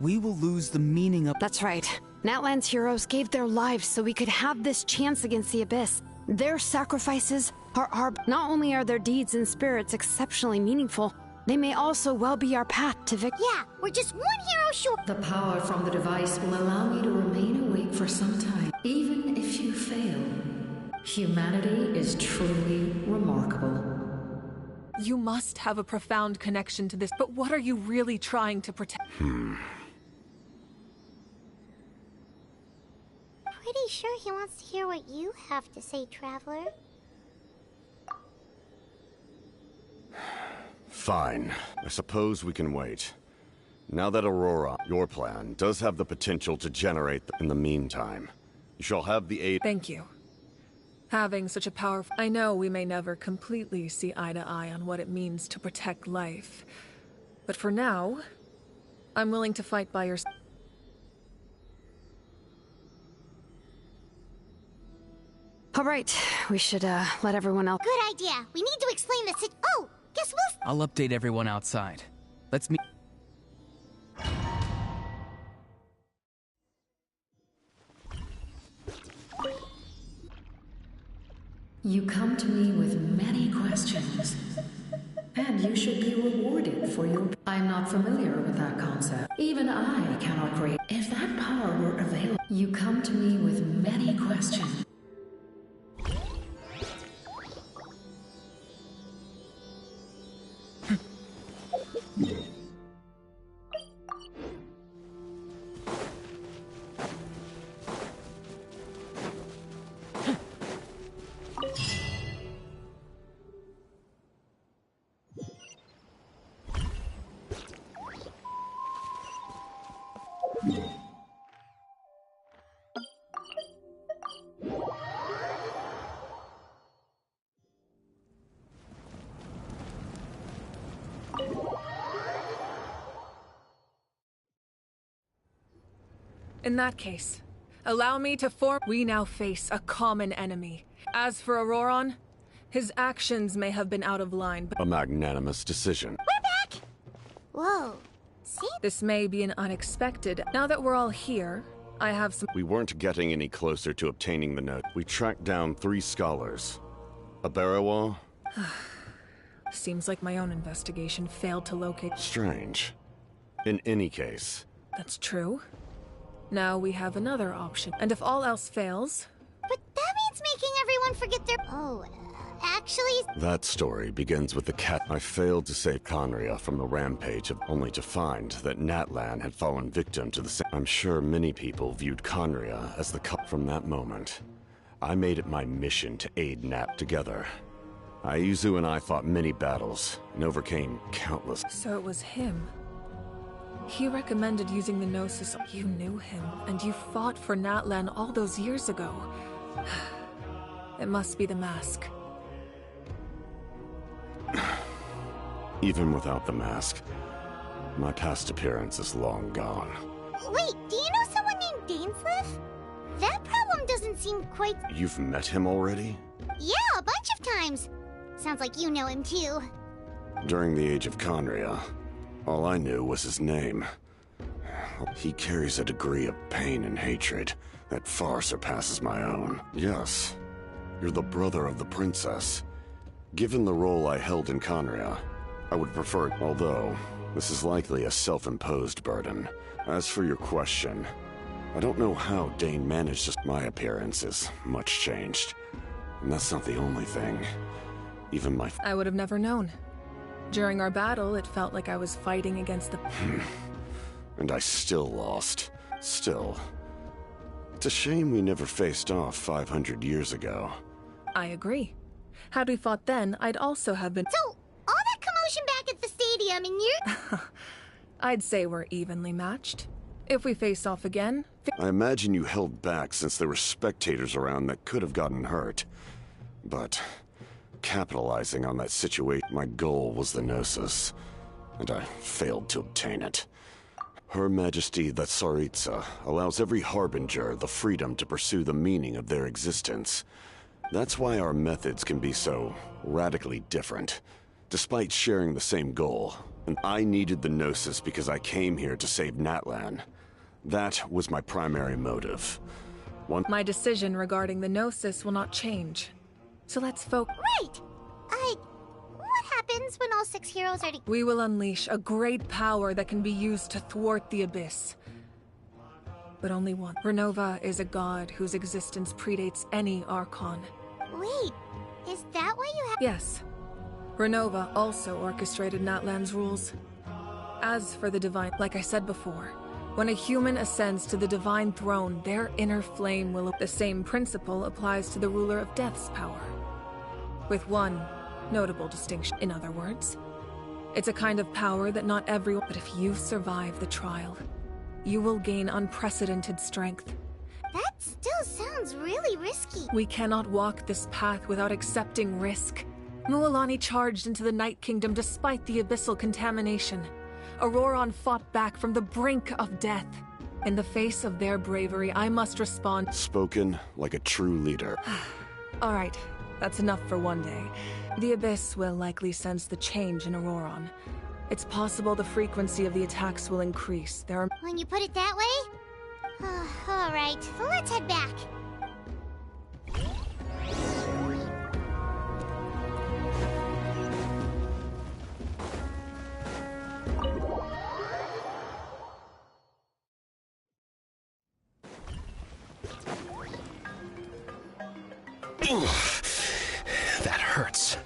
we will lose the meaning of— That's right. Natlan's heroes gave their lives so we could have this chance against the Abyss. Their sacrifices are our— Not only are their deeds and spirits exceptionally meaningful, they may also well be our path to victory. Yeah, we're just one hero short. The power from the device will allow me to remain awake for some time, even if you fail. Humanity is truly remarkable. You must have a profound connection to this, but what are you really trying to protect? Pretty sure he wants to hear what you have to say, Traveler. Fine. I suppose we can wait. Now that Aurora, your plan, does have the potential to generate in the meantime, you shall have the aid— Thank you. Having such a powerful— I know we may never completely see eye to eye on what it means to protect life. But for now, I'm willing to fight by your side. All right, we should let everyone else— Good idea. We need to explain the Oh, guess we'll— I'll update everyone outside. Let's meet— You come to me with many questions, and you should be rewarded for your— I'm not familiar with that concept. Even I cannot create— If that power were available— You come to me with many questions. In that case, allow me to form— We now face a common enemy. As for Auroron, his actions may have been out of line, but— A magnanimous decision. We're back! Whoa. See? This may be an unexpected— Now that we're all here, I have some— We weren't getting any closer to obtaining the note. We tracked down 3 scholars. A Barawa? Seems like my own investigation failed to locate— Strange. In any case— That's true. Now we have another option. And if all else fails— But that means making everyone forget their— Oh, actually— That story begins with the cat. I failed to save Conria from the rampage, only to find that Natlan had fallen victim to the same— I'm sure many people viewed Conria as the cut. From that moment, I made it my mission to aid Nat together. Aizu and I fought many battles and overcame countless— So it was him. He recommended using the Gnosis. You knew him, and you fought for Natlan all those years ago. It must be the mask. Even without the mask, my past appearance is long gone. Wait, do you know someone named Dainsleif? That problem doesn't seem quite— You've met him already? Yeah, a bunch of times. Sounds like you know him too. During the age of Conria, all I knew was his name. He carries a degree of pain and hatred that far surpasses my own. Yes, you're the brother of the princess. Given the role I held in Conria, I would prefer it, although this is likely a self-imposed burden. As for your question, I don't know how Dane managed to— My appearance is much changed, and that's not the only thing. Even my— I would have never known. During our battle, it felt like I was fighting against the— And I still lost. Still. It's a shame we never faced off 500 years ago. I agree. Had we fought then, I'd also have been— So, all that commotion back at the stadium and you're— I'd say we're evenly matched. If we face off again— I imagine you held back since there were spectators around that could have gotten hurt. But capitalizing on that situation, my goal was the Gnosis, and I failed to obtain it. Her Majesty the Tsaritsa allows every Harbinger the freedom to pursue the meaning of their existence. That's why our methods can be so radically different, despite sharing the same goal. And I needed the Gnosis because I came here to save Natlan. That was my primary motive. My decision regarding the Gnosis will not change. So let's focus. Right! What happens when all 6 heroes are together? We will unleash a great power that can be used to thwart the Abyss. But only one. Renova is a god whose existence predates any Archon. Wait, is that why you have— Yes. Renova also orchestrated Natlan's rules. As for the Divine, like I said before, when a human ascends to the Divine Throne, their inner flame will— The same principle applies to the ruler of Death's power. With one notable distinction. In other words, it's a kind of power that not everyone— But if you survive the trial, you will gain unprecedented strength. That still sounds really risky. We cannot walk this path without accepting risk. Mualani charged into the Night Kingdom despite the abyssal contamination. Auroron fought back from the brink of death. In the face of their bravery, I must respond— Spoken like a true leader. All right, that's enough for one day. The Abyss will likely sense the change in Auroron. It's possible the frequency of the attacks will increase. There are— When you put it that way? All right, so let's head back. That hurts.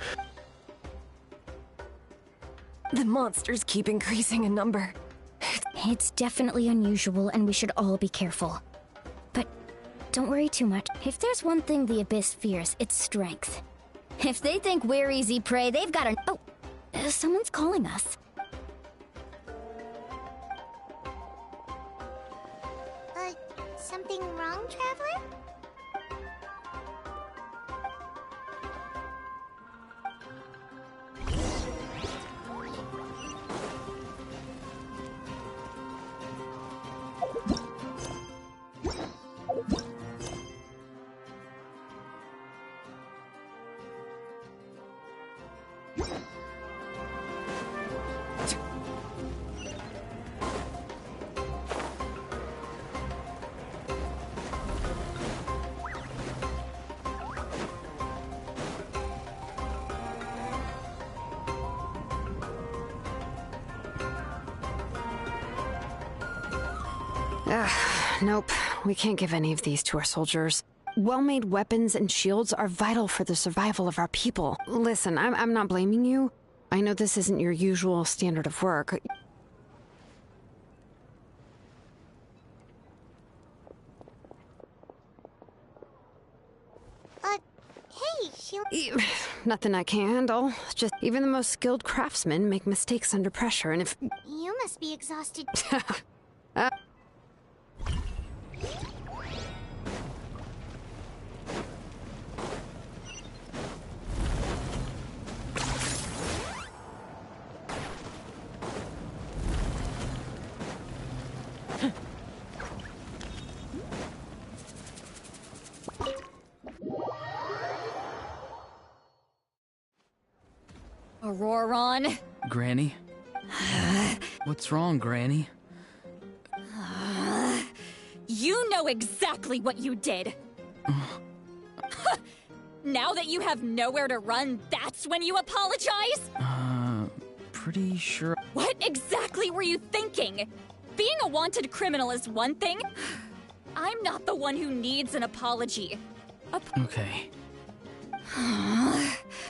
The monsters keep increasing in number. It's definitely unusual, and we should all be careful. But don't worry too much. If there's one thing the Abyss fears, it's strength. If they think we're easy prey, they've got Oh, someone's calling us. Something wrong, Traveler? Nope. We can't give any of these to our soldiers. Well-made weapons and shields are vital for the survival of our people. Listen, I'm not blaming you. I know this isn't your usual standard of work. Hey, Nothing I can't handle. Just even the most skilled craftsmen make mistakes under pressure, and if— You must be exhausted. Auroron? Granny? What's wrong, Granny? You know exactly what you did! Now that you have nowhere to run, that's when you apologize? Pretty sure— What exactly were you thinking? Being a wanted criminal is one thing. I'm not the one who needs an apology. Okay.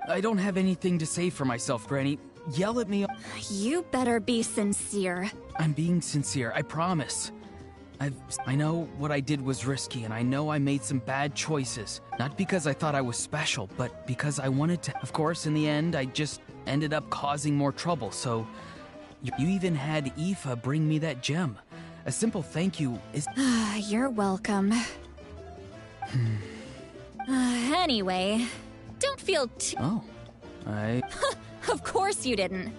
I don't have anything to say for myself, Granny. Yell at me. You better be sincere. I'm being sincere, I promise. I know what I did was risky, and I know I made some bad choices. Not because I thought I was special, but because I wanted to. Of course, in the end, I just ended up causing more trouble, so... You even had Aoife bring me that gem. A simple thank you is... You're welcome. Anyway, don't feel too... Oh, Of course you didn't.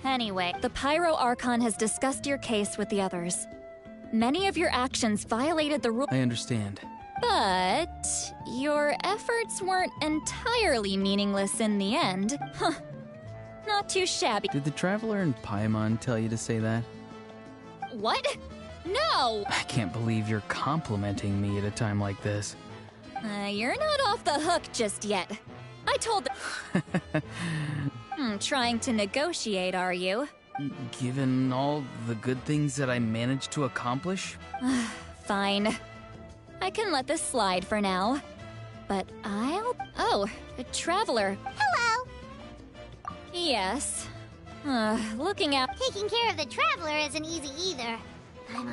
Anyway, the Pyro Archon has discussed your case with the others. Many of your actions violated the rule. I understand. But your efforts weren't entirely meaningless in the end. Huh. Not too shabby. Did the Traveler and Paimon tell you to say that? What? No! I can't believe you're complimenting me at a time like this. You're not off the hook just yet. I told them. Trying to negotiate, are you? Given all the good things that I managed to accomplish? Fine. I can let this slide for now. But I'll... Oh, a Traveler. Hello! Yes. Looking at... Taking care of the Traveler isn't easy either.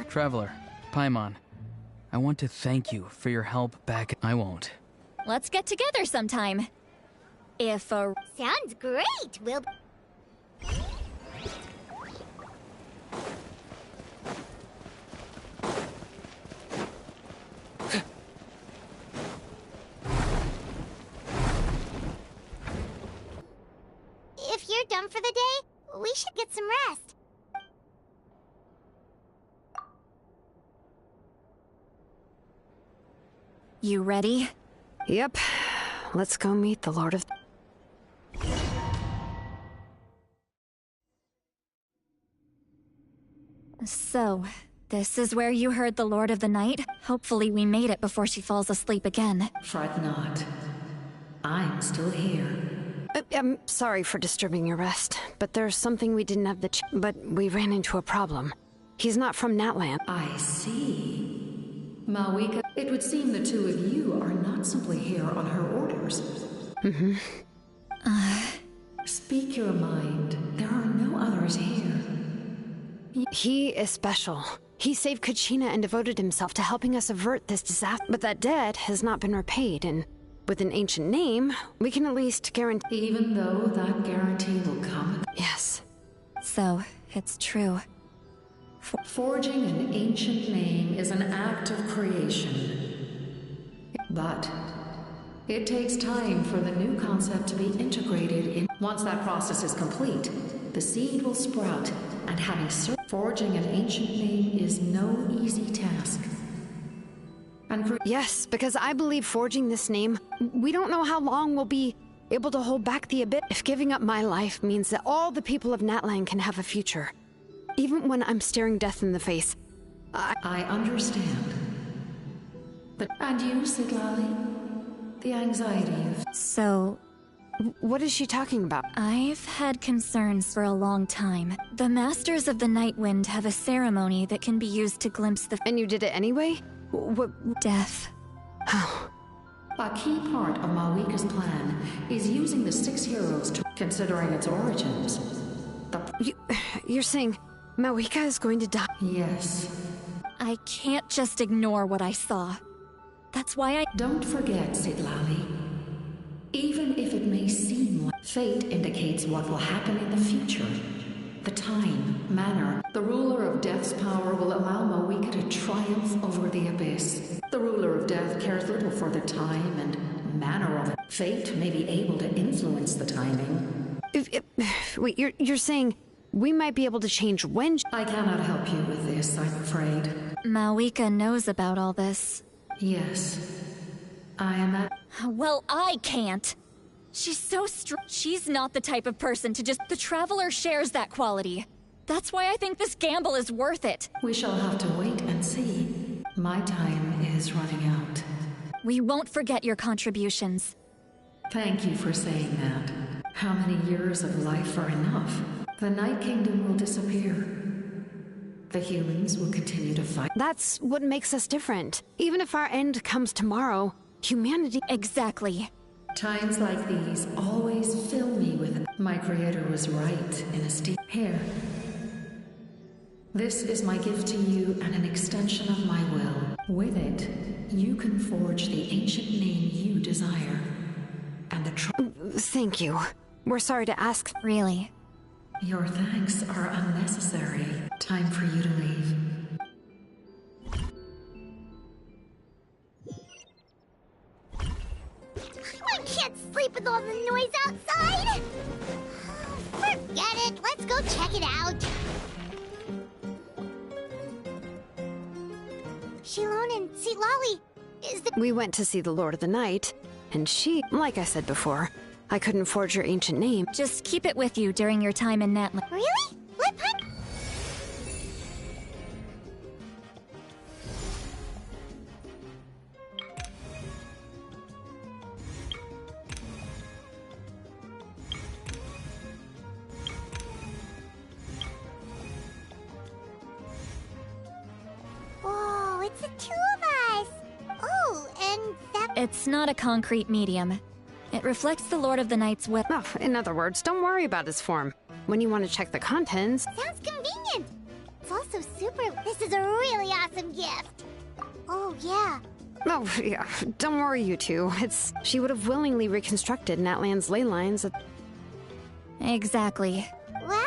Traveler, Paimon, I want to thank you for your help back... I won't. Let's get together sometime. If a... Sounds great! We'll... If you're done for the day, we should get some rest. You ready? Yep. Let's go meet the Lord of... So, this is where you heard the Lord of the Night? Hopefully we made it before she falls asleep again. Fret not. I'm still here. I'm sorry for disturbing your rest, but there's something we didn't have but we ran into a problem. He's not from Natlan. I see. Mawika, it would seem the two of you are not simply here on her orders. Mm-hmm. Speak your mind. There are no others here. He is special. He saved Kachina and devoted himself to helping us avert this disaster. But that debt has not been repaid, and with an ancient name, we can at least guarantee... Even though that guarantee will come... Yes. So, it's true. Forging an ancient name is an act of creation. But it takes time for the new concept to be integrated in... Once that process is complete, the seed will sprout, and having forging an ancient name is no easy task. And yes, because I believe forging this name, we don't know how long we'll be able to hold back the abyss. If giving up my life means that all the people of Natlan can have a future, even when I'm staring death in the face, I understand. But and you, Siglali? The anxiety of... So... What is she talking about? I've had concerns for a long time. The Masters of the Night Wind have a ceremony that can be used to glimpse the... And you did it anyway? What? Death. Oh. A key part of Mawika's plan is using the 6 heroes to... Considering its origins. You're saying Mawika is going to die? Yes. I can't just ignore what I saw. That's why I... Don't forget, Siglali. Even if it may seem like fate indicates what will happen in the future, the time, manner, the ruler of death's power will allow Mawika to triumph over the abyss. The ruler of death cares little for the time and manner of it. Fate may be able to influence the timing. Wait, you're saying we might be able to change when... I cannot help you with this, I'm afraid. Mawika knows about all this. Yes. I am at... Well, I can't. She's so strong. She's not the type of person to just... The Traveler shares that quality. That's why I think this gamble is worth it. We shall have to wait and see. My time is running out. We won't forget your contributions. Thank you for saying that. How many years of life are enough? The Night Kingdom will disappear. The humans will continue to fight. That's what makes us different. Even if our end comes tomorrow, humanity... Exactly. Times like these always fill me with... My creator was right in esteem. Here. This is my gift to you and an extension of my will. With it, you can forge the ancient name you desire. And the Thank you. We're sorry to ask. Really? Your thanks are unnecessary. Time for you to leave. I can't sleep with all the noise outside! Forget it, let's go check it out. Shilon and Lolly, is the— We went to see the Lord of the Night, and she, like I said before, I couldn't forge your ancient name. Just keep it with you during your time in Natlan. Really? Let Pun— Whoa, it's the two of us! Oh, and that— It's not a concrete medium. It reflects the Lord of the Night's will. Oh, in other words, don't worry about his form. When you want to check the contents... Sounds convenient! It's also super— This is a really awesome gift! Oh, yeah. Oh, yeah, don't worry, you two. She would have willingly reconstructed Natlan's ley lines. Exactly. Well,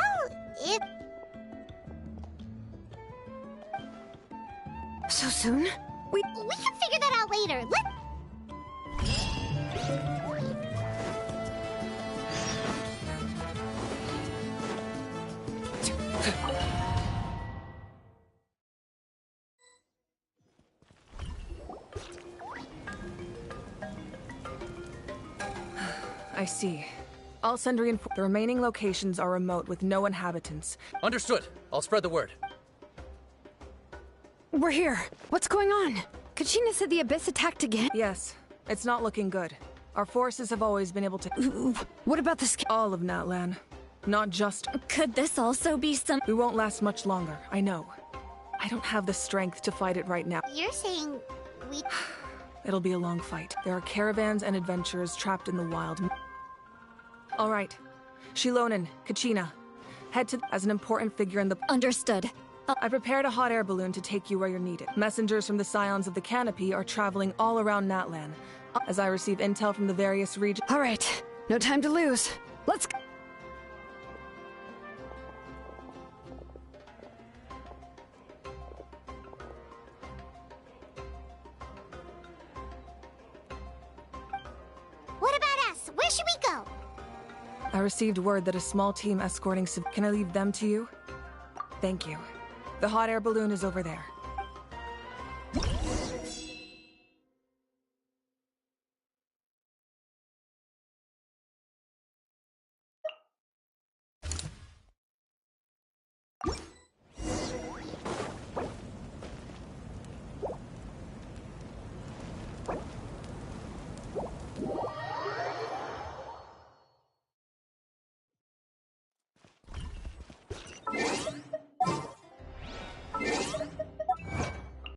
it— So soon? We can figure that out later. I see. I'll send The remaining locations are remote with no inhabitants. Understood. I'll spread the word. We're here. What's going on? Kachina said the Abyss attacked again? Yes. It's not looking good. Our forces have always been able to— What about this— All of Natlan. Not just— Could this also be some— We won't last much longer, I know. I don't have the strength to fight it right now. You're saying we— It'll be a long fight. There are caravans and adventurers trapped in the wild. All right. Shilonen, Kachina. Head to as an important figure in the— Understood. I prepared a hot air balloon to take you where you're needed. Messengers from the Scions of the Canopy are traveling all around Natlan, as I receive intel from the various regions. All right. No time to lose. Let's go. What about us? Where should we go? I received word that a small team escorting Can I leave them to you? Thank you. The hot air balloon is over there.